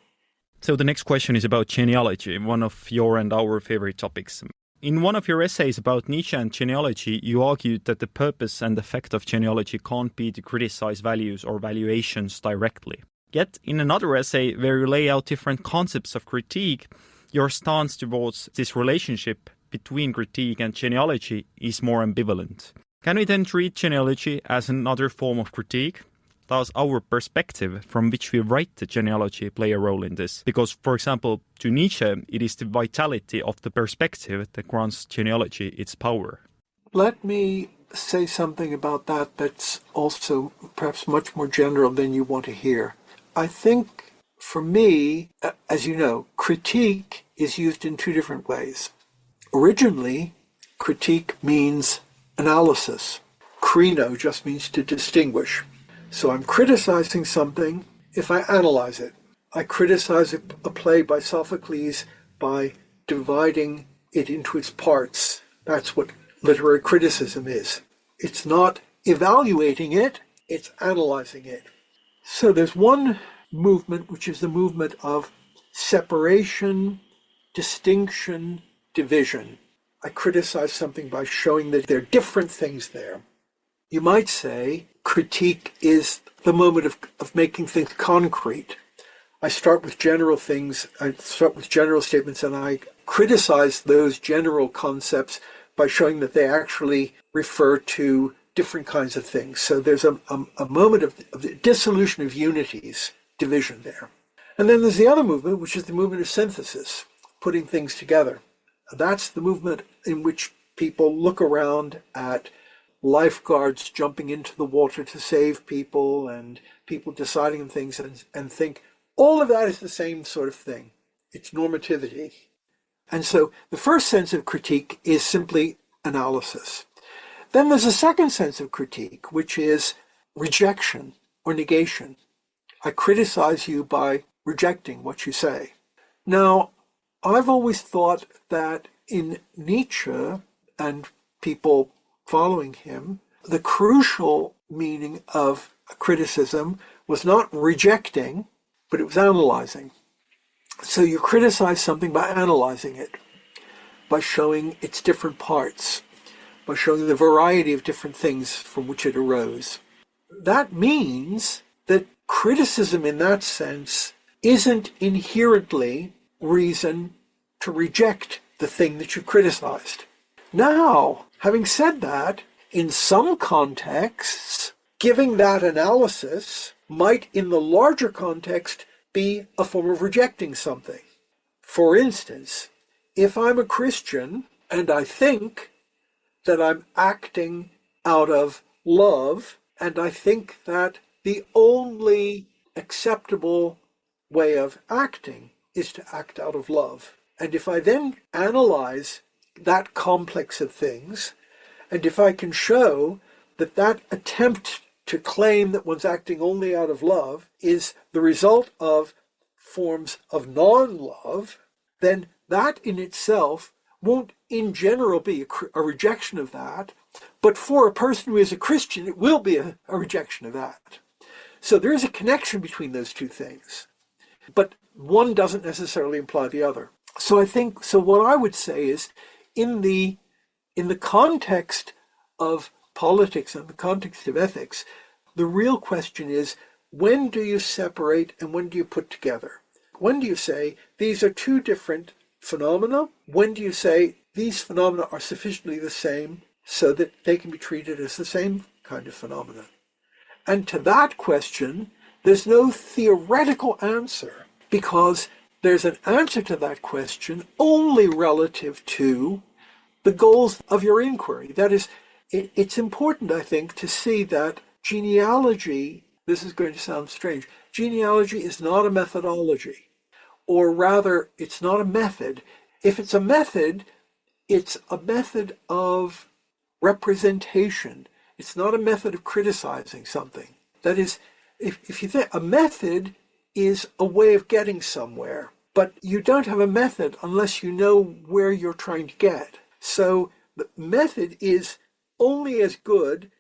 So the next question is about genealogy, one of your and our favorite topics. In one of your essays about Nietzsche and genealogy, you argued that the purpose and effect of genealogy can't be to criticize values or valuations directly. Yet, in another essay where you lay out different concepts of critique, your stance towards this relationship between critique and genealogy is more ambivalent. Can we then treat genealogy as another form of critique? Does our perspective from which we write the genealogy play a role in this? Because, for example, to Nietzsche, it is the vitality of the perspective that grants genealogy its power. Let me say something about that that's also perhaps much more general than you want to hear. I think, for me, as you know, critique is used in two different ways. Originally, critique means analysis. Krino just means to distinguish. So I'm criticizing something if I analyze it. I criticize a play by Sophocles by dividing it into its parts. That's what literary criticism is. It's not evaluating it, it's analyzing it. So there's one movement, which is the movement of separation, distinction, division. I criticize something by showing that there are different things there. You might say critique is the moment of making things concrete. I start with general things, I start with general statements, and I criticize those general concepts by showing that they actually refer to different kinds of things. So there's a moment of the dissolution of unities, division there. And then there's the other movement, which is the movement of synthesis, putting things together. That's the movement in which people look around at lifeguards jumping into the water to save people and people deciding on things and think all of that is the same sort of thing. It's normativity. And so the first sense of critique is simply analysis. Then there's a second sense of critique, which is rejection or negation. I criticize you by rejecting what you say. Now, I've always thought that in Nietzsche and people following him, the crucial meaning of criticism was not rejecting, but it was analyzing. So you criticize something by analyzing it, by showing its different parts, by showing the variety of different things from which it arose. That means that criticism in that sense isn't inherently reason to reject the thing that you criticized. Now, having said that, in some contexts, giving that analysis might, in the larger context, be a form of rejecting something. For instance, if I'm a Christian and I think that I'm acting out of love, and I think that the only acceptable way of acting is to act out of love. And if I then analyze that complex of things, and if I can show that that attempt to claim that one's acting only out of love is the result of forms of non-love, then that in itself won't in general be a rejection of that, but for a person who is a Christian, it will be a rejection of that. So there is a connection between those two things, but one doesn't necessarily imply the other. So what I would say is, in the context of politics and the context of ethics, the real question is, when do you separate and when do you put together? When do you say these are two different phenomena? When do you say these phenomena are sufficiently the same so that they can be treated as the same kind of phenomena? And to that question, there's no theoretical answer, because there's an answer to that question only relative to the goals of your inquiry. That is, it's important, I think, to see that genealogy, this is going to sound strange, genealogy is not a methodology, or rather, it's not a method. If it's a method of representation. It's not a method of criticizing something. That is, if you think a method is a way of getting somewhere, but you don't have a method unless you know where you're trying to get. So the method is only as good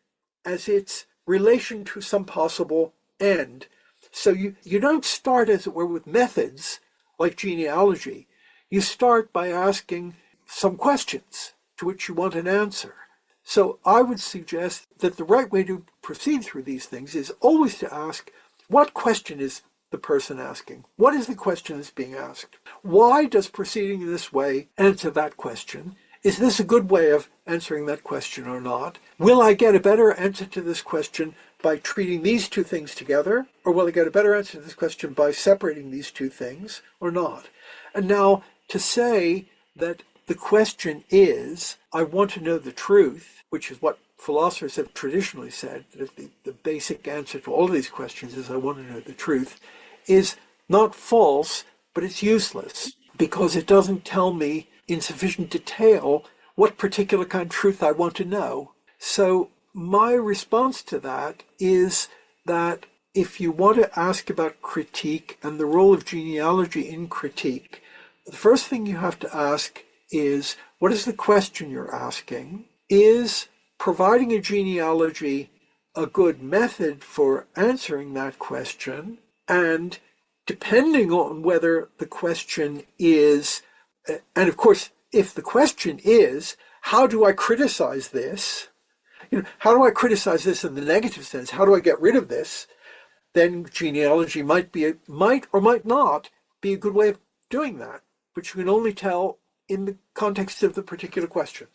as its relation to some possible end. So you don't start, as it were, with methods like genealogy. You start by asking some questions to which you want an answer. So I would suggest that the right way to proceed through these things is always to ask, what question is the person asking? What is the question that's being asked? Why does proceeding in this way answer that question? Is this a good way of answering that question or not? Will I get a better answer to this question by treating these two things together? Or will I get a better answer to this question by separating these two things or not? And now to say that the question is, I want to know the truth, which is what philosophers have traditionally said, that the basic answer to all of these questions is I want to know the truth, is not false, but it's useless, because it doesn't tell me in sufficient detail what particular kind of truth I want to know. So my response to that is that if you want to ask about critique and the role of genealogy in critique, the first thing you have to ask is, what is the question you're asking? Is providing a genealogy a good method for answering that question? And depending on whether the question is, and of course, if the question is, how do I criticize this? How do I criticize this in the negative sense? How do I get rid of this? Then genealogy might or might not be a good way of doing that, but you can only tell in the context of the particular question.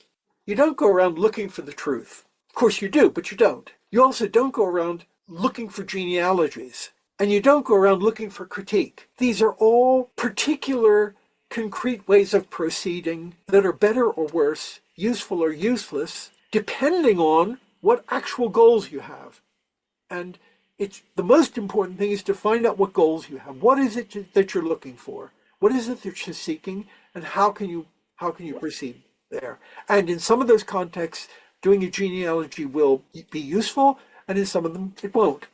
You don't go around looking for the truth. Of course you do, but you don't. You also don't go around looking for genealogies, and you don't go around looking for critique. These are all particular, concrete ways of proceeding that are better or worse, useful or useless, depending on what actual goals you have. And it's the most important thing is to find out what goals you have. What is it that you're looking for? What is it that you're seeking, and how can you proceed there? And in some of those contexts, doing a genealogy will be useful, and in some of them it won't.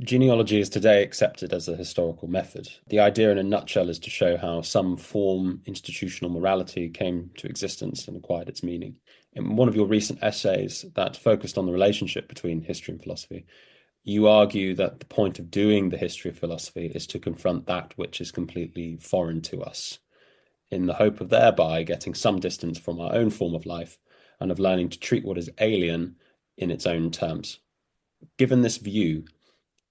Genealogy is today accepted as a historical method. The idea in a nutshell is to show how some form institutional morality came to existence and acquired its meaning. In one of your recent essays that focused on the relationship between history and philosophy, you argue that the point of doing the history of philosophy is to confront that which is completely foreign to us, in the hope of thereby getting some distance from our own form of life and of learning to treat what is alien in its own terms. Given this view,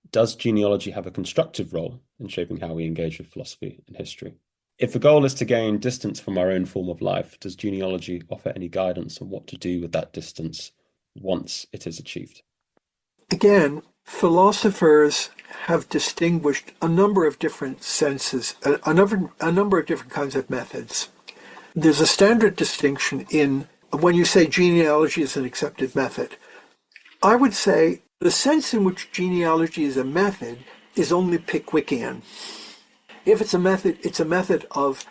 does genealogy have a constructive role in shaping how we engage with philosophy and history? If the goal is to gain distance from our own form of life, does genealogy offer any guidance on what to do with that distance once it is achieved? Again, philosophers have distinguished a number of different senses, a number of different kinds of methods. There's a standard distinction in when you say genealogy is an accepted method. I would say the sense in which genealogy is a method is only Pickwickian. If it's a method of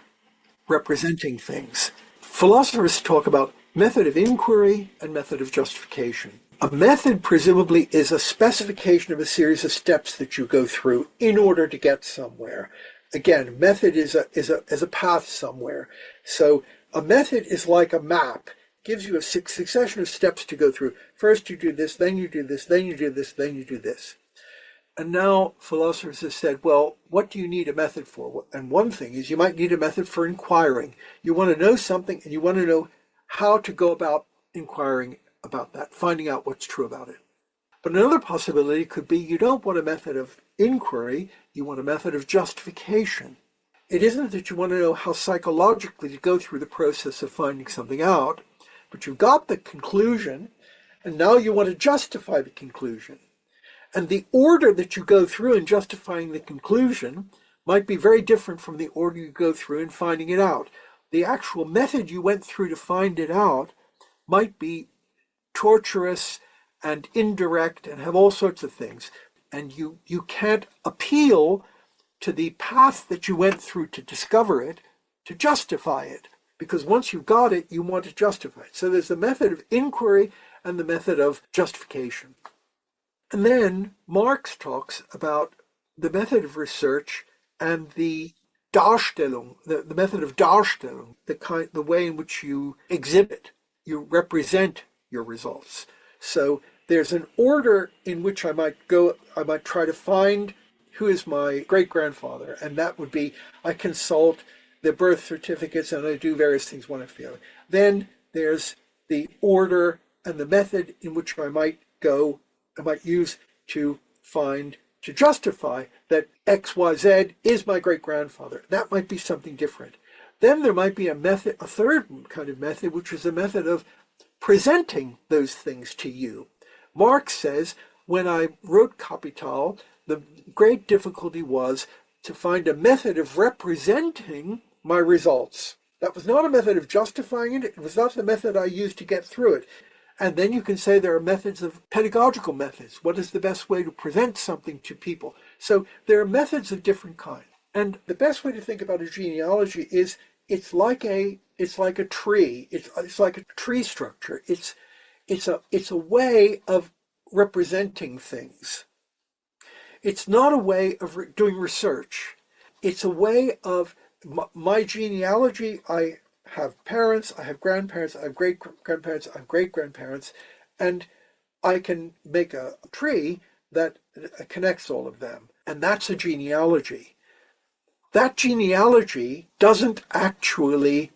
representing things. Philosophers talk about method of inquiry and method of justification. A method, presumably, is a specification of a series of steps that you go through in order to get somewhere. Again, method is a path somewhere. So a method is like a map. Gives you a succession of steps to go through. First you do this, then you do this, then you do this, then you do this. And now philosophers have said, well, what do you need a method for? And one thing is you might need a method for inquiring. You want to know something and you want to know how to go about inquiring about that, finding out what's true about it. But another possibility could be you don't want a method of inquiry, you want a method of justification. It isn't that you want to know how psychologically to go through the process of finding something out, but you've got the conclusion, and now you want to justify the conclusion. And the order that you go through in justifying the conclusion might be very different from the order you go through in finding it out. The actual method you went through to find it out might be torturous and indirect and have all sorts of things. And you can't appeal to the path that you went through to discover it, to justify it. Because once you've got it, you want to justify it. So there's the method of inquiry and the method of justification. And then Marx talks about the method of research and the Darstellung, the method of Darstellung, the way in which you exhibit, you represent your results. So there's an order in which I might try to find who is my great-grandfather, and that would be I consult the birth certificates and I do various things one after the other. Then there's the order and the method in which I might use to justify that XYZ is my great-grandfather. That might be something different. Then there might be a third kind of method, which is a method of presenting those things to you. Marx says, when I wrote Kapital, the great difficulty was to find a method of representing my results. That was not a method of justifying it. It was not the method I used to get through it. And then you can say there are methods of pedagogical methods. What is the best way to present something to people? So there are methods of different kinds. And the best way to think about a genealogy is it's like a tree. It's like a tree structure. It's a way of representing things. It's not a way of doing research. It's a way of my genealogy. I have parents, I have grandparents, I have great-grandparents, I have great-grandparents, and I can make a tree that connects all of them. And that's a genealogy. That genealogy doesn't actually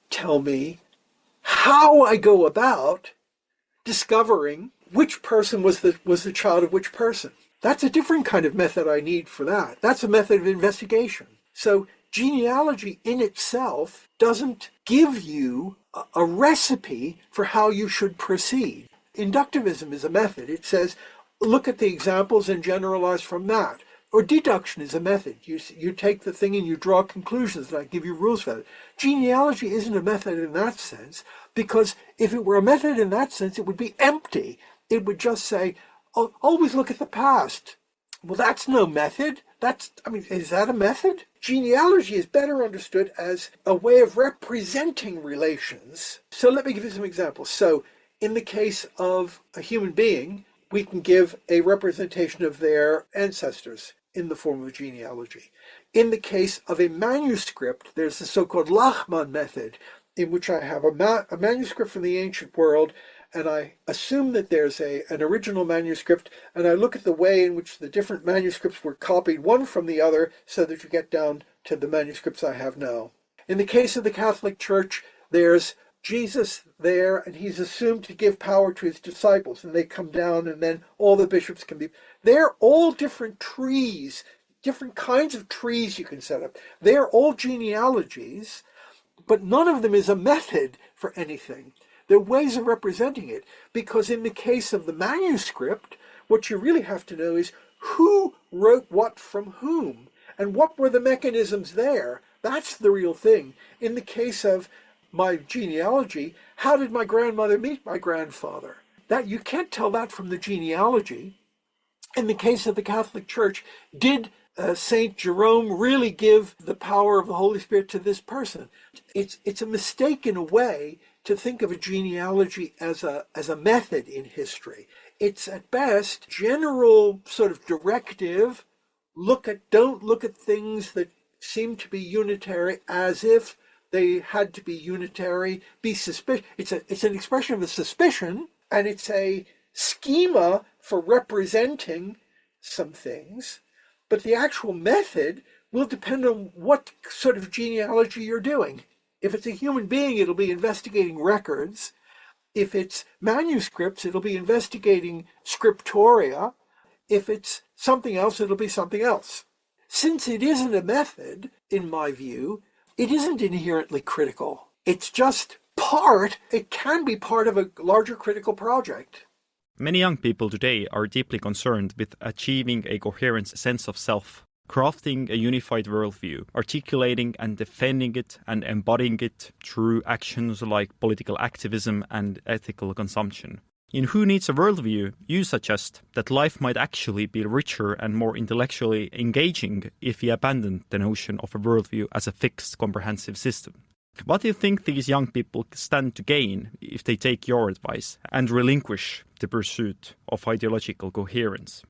tell me how I go about discovering which person was the child of which person. That's a different kind of method I need for that. That's a method of investigation. So genealogy in itself doesn't give you a recipe for how you should proceed. Inductivism is a method. It says, look at the examples and generalize from that. Or deduction is a method. You take the thing and you draw conclusions, and I give you rules for it. Genealogy isn't a method in that sense, because if it were a method in that sense, it would be empty. It would just say, oh, always look at the past. Well, that's no method. Is that a method? Genealogy is better understood as a way of representing relations. So let me give you some examples. So in the case of a human being, we can give a representation of their ancestors in the form of a genealogy. In the case of a manuscript, there's the so-called Lachmann method, in which I have a manuscript from the ancient world, and I assume that there's an original manuscript, and I look at the way in which the different manuscripts were copied one from the other so that you get down to the manuscripts I have now. In the case of the Catholic Church, there's Jesus there, and he's assumed to give power to his disciples, and they come down, and then all the bishops can be... They're all different trees, different kinds of trees you can set up. They're all genealogies, but none of them is a method for anything. They're ways of representing it, because in the case of the manuscript, what you really have to know is who wrote what from whom, and what were the mechanisms there. That's the real thing. In the case of my genealogy, how did my grandmother meet my grandfather? That you can't tell that from the genealogy. In the case of the Catholic Church, did Saint Jerome really give the power of the Holy Spirit to this person? It's a mistake in a way to think of a genealogy as a method in history. It's at best general sort of directive. Don't look at things that seem to be unitary as if they had to be unitary. Be suspicious. It's an expression of a suspicion, and it's a schema for representing some things. But the actual method will depend on what sort of genealogy you're doing. If it's a human being, it'll be investigating records. If it's manuscripts, it'll be investigating scriptoria. If it's something else, it'll be something else. Since it isn't a method, in my view, it isn't inherently critical. It's just it can be part of a larger critical project. Many young people today are deeply concerned with achieving a coherent sense of self, crafting a unified worldview, articulating and defending it and embodying it through actions like political activism and ethical consumption. In Who Needs a Worldview, you suggest that life might actually be richer and more intellectually engaging if we abandoned the notion of a worldview as a fixed, comprehensive system. What do you think these young people stand to gain if they take your advice and relinquish the pursuit of ideological coherence?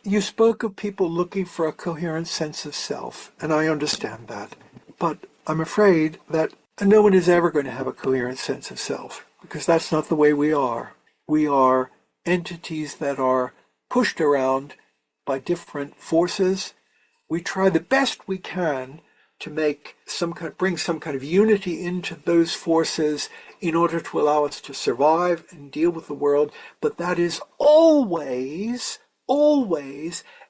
You spoke of people looking for a coherent sense of self, and I understand that. But I'm afraid that no one is ever going to have a coherent sense of self, because that's not the way we are. We are entities that are pushed around by different forces. We try the best we can to bring some kind of unity into those forces in order to allow us to survive and deal with the world. But that is always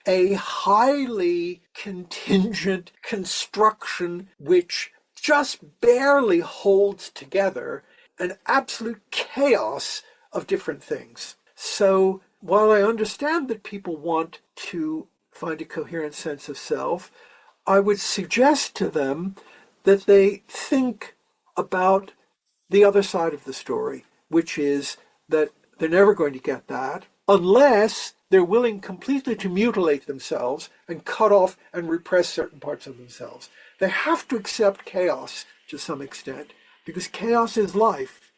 a highly contingent construction which just barely holds together an absolute chaos of different things. So while I understand that people want to find a coherent sense of self, I would suggest to them that they think about the other side of the story, which is that they're never going to get that unless they're willing completely to mutilate themselves and cut off and repress certain parts of themselves. They have to accept chaos to some extent, because chaos is life.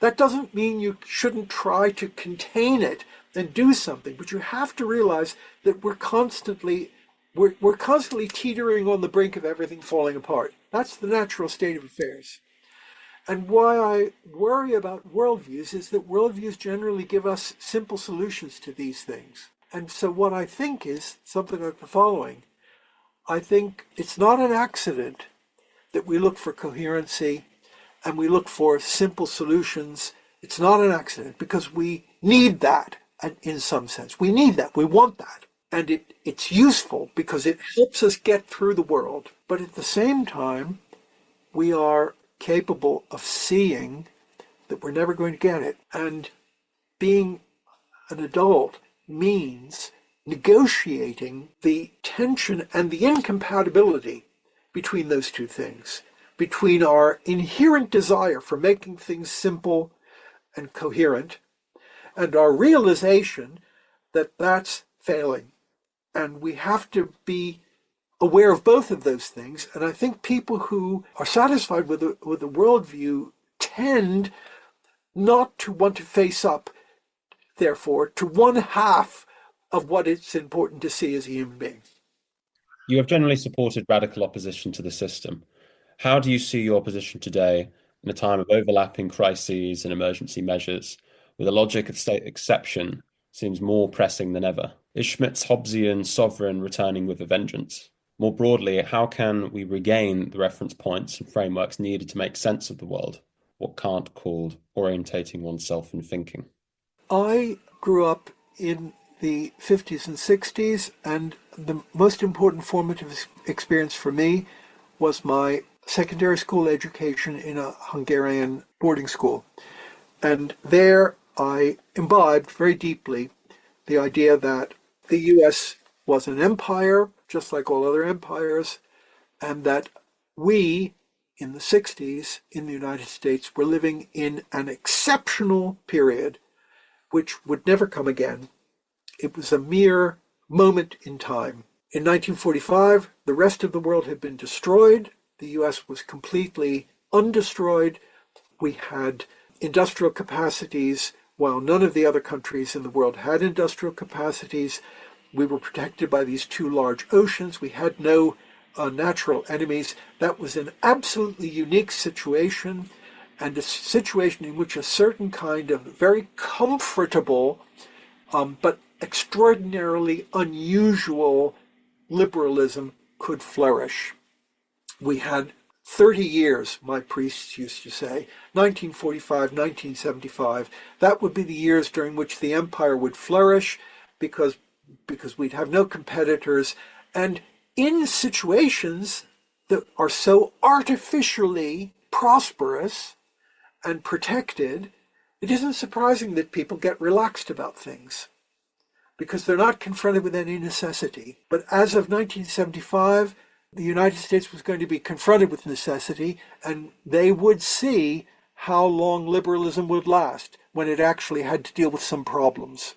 That doesn't mean you shouldn't try to contain it and do something, but you have to realize that we're constantly teetering on the brink of everything falling apart. That's the natural state of affairs. And why I worry about worldviews is that worldviews generally give us simple solutions to these things. And so what I think is something like the following. I think it's not an accident that we look for coherency and we look for simple solutions. It's not an accident, because we need that in some sense. We need that. We want that. And it's useful because it helps us get through the world. But at the same time, we are capable of seeing that we're never going to get it. And being an adult means negotiating the tension and the incompatibility between those two things, between our inherent desire for making things simple and coherent and our realization that that's failing. And we have to be aware of both of those things. And I think people who are satisfied with a worldview tend not to want to face up, therefore, to one half of what it's important to see as a human being. You have generally supported radical opposition to the system. How do you see your position today in a time of overlapping crises and emergency measures, where the logic of state exception seems more pressing than ever? Is Schmidt's Hobbesian sovereign returning with a vengeance? More broadly, how can we regain the reference points and frameworks needed to make sense of the world, what Kant called orientating oneself in thinking? I grew up in the 50s and 60s, and the most important formative experience for me was my secondary school education in a Hungarian boarding school. And there I imbibed very deeply the idea that the US was an empire, just like all other empires, and that we, in the 60s, in the United States, were living in an exceptional period which would never come again. It was a mere moment in time. In 1945, the rest of the world had been destroyed. The US was completely undestroyed. We had industrial capacities while none of the other countries in the world had industrial capacities. We were protected by these two large oceans. We had no natural enemies. That was an absolutely unique situation, and a situation in which a certain kind of very comfortable but extraordinarily unusual liberalism could flourish. We had 30 years, my priests used to say, 1945, 1975, that would be the years during which the empire would flourish because we'd have no competitors. And in situations that are so artificially prosperous and protected, it isn't surprising that people get relaxed about things because they're not confronted with any necessity. But as of 1975, the United States was going to be confronted with necessity, and they would see how long liberalism would last when it actually had to deal with some problems.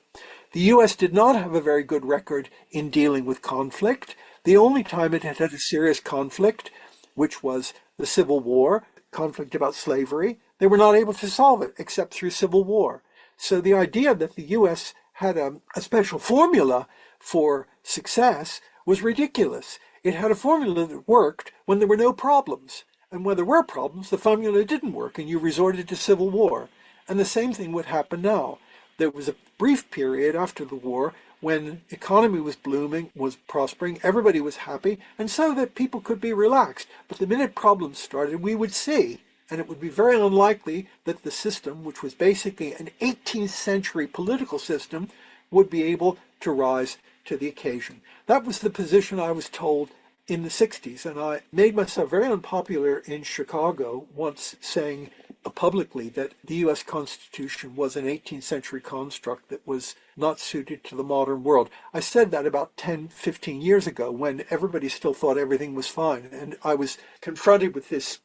The U.S. did not have a very good record in dealing with conflict. The only time it had had a serious conflict, which was the Civil War, conflict about slavery, they were not able to solve it except through civil war. So the idea that the U.S. had a special formula for success was ridiculous. It had a formula that worked when there were no problems. And when there were problems, the formula didn't work and you resorted to civil war. And the same thing would happen now. There was a brief period after the war when economy was blooming, was prospering, everybody was happy, and so that people could be relaxed. But the minute problems started, we would see, and it would be very unlikely that the system, which was basically an 18th century political system, would be able to rise to the occasion. That was the position I was told in the 60s, and I made myself very unpopular in Chicago once saying publicly that the U.S. Constitution was an 18th century construct that was not suited to the modern world. I said that about 10, 15 years ago when everybody still thought everything was fine, and I was confronted with this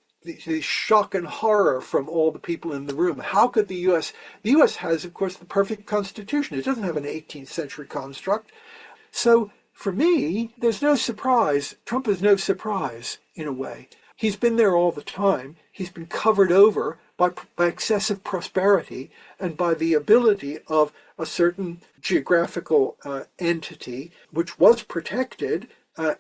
shock and horror from all the people in the room. How could the U.S. has, of course, the perfect constitution. It doesn't have an 18th century construct. So for me, there's no surprise. Trump is no surprise in a way. He's been there all the time. He's been covered over by excessive prosperity and by the ability of a certain geographical entity, which was protected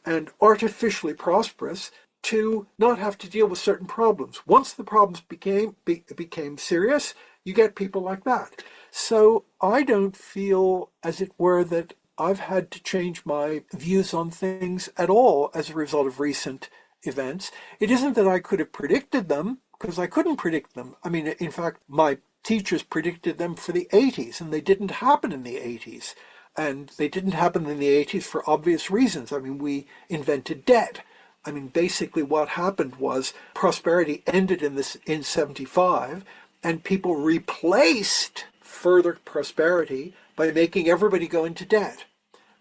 and artificially prosperous, to not have to deal with certain problems. Once the problems became serious, you get people like that. So I don't feel, as it were, that I've had to change my views on things at all as a result of recent events. It isn't that I could have predicted them, because I couldn't predict them. I mean, in fact, my teachers predicted them for the 80s, and they didn't happen in the 80s. And they didn't happen in the 80s for obvious reasons. I mean, we invented debt. I mean, basically what happened was prosperity ended in 75, and people replaced further prosperity by making everybody go into debt.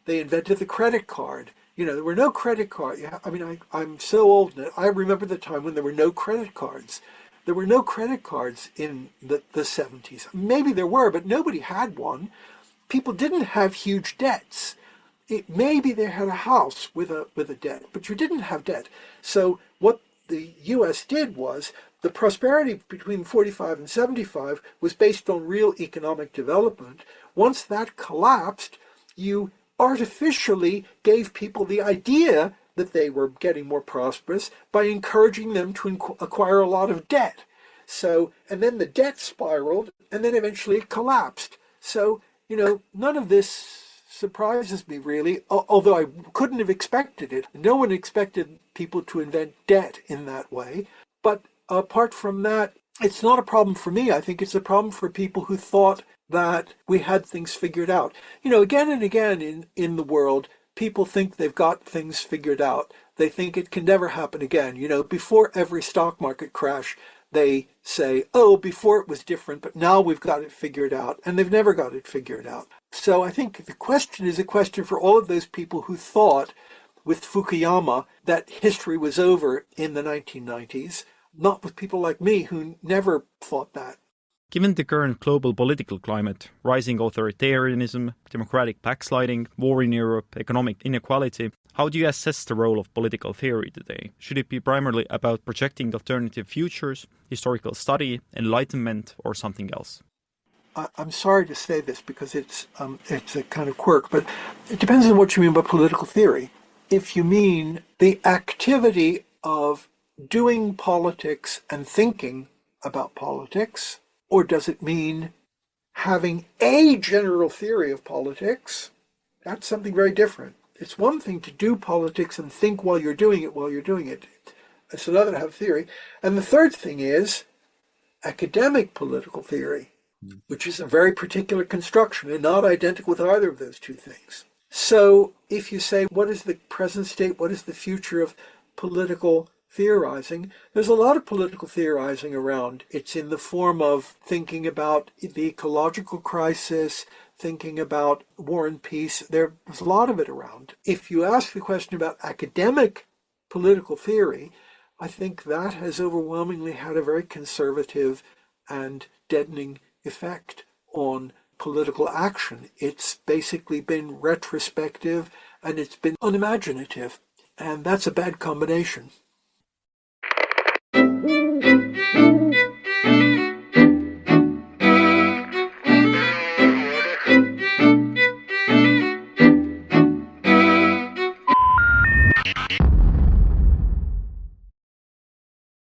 They invented the credit card. You know, there were no credit cards. I mean, I'm so old now. I remember the time when there were no credit cards. There were no credit cards in the 70s. Maybe there were, but nobody had one. People didn't have huge debts. Maybe they had a house with a debt, but you didn't have debt. So what the U.S. did was the prosperity between 45 and 75 was based on real economic development. Once that collapsed, you artificially gave people the idea that they were getting more prosperous by encouraging them to acquire a lot of debt. So, and then the debt spiraled, and then eventually it collapsed. So, you know, none of this surprises me really, although I couldn't have expected it. No one expected people to invent debt in that way. But apart from that, it's not a problem for me. I think it's a problem for people who thought that we had things figured out. You know, again and again in the world, people think they've got things figured out. They think it can never happen again. You know, before every stock market crash, they say, oh, before it was different, but now we've got it figured out. And they've never got it figured out. So I think the question is a question for all of those people who thought with Fukuyama that history was over in the 1990s, not with people like me who never thought that. Given the current global political climate, rising authoritarianism, democratic backsliding, war in Europe, economic inequality, how do you assess the role of political theory today? Should it be primarily about projecting alternative futures, historical study, enlightenment, or something else? I'm sorry to say this because it's a kind of quirk, but it depends on what you mean by political theory. If you mean the activity of doing politics and thinking about politics, or does it mean having a general theory of politics? That's something very different. It's one thing to do politics and think while you're doing it. It's another to have theory. And the third thing is academic political theory, which is a very particular construction and not identical with either of those two things. So if you say, what is the present state, what is the future of political theorizing, there's a lot of political theorizing around. It's in the form of thinking about the ecological crisis, thinking about war and peace. There's a lot of it around. If you ask the question about academic political theory, I think that has overwhelmingly had a very conservative and deadening effect on political action. It's basically been retrospective and it's been unimaginative, and that's a bad combination.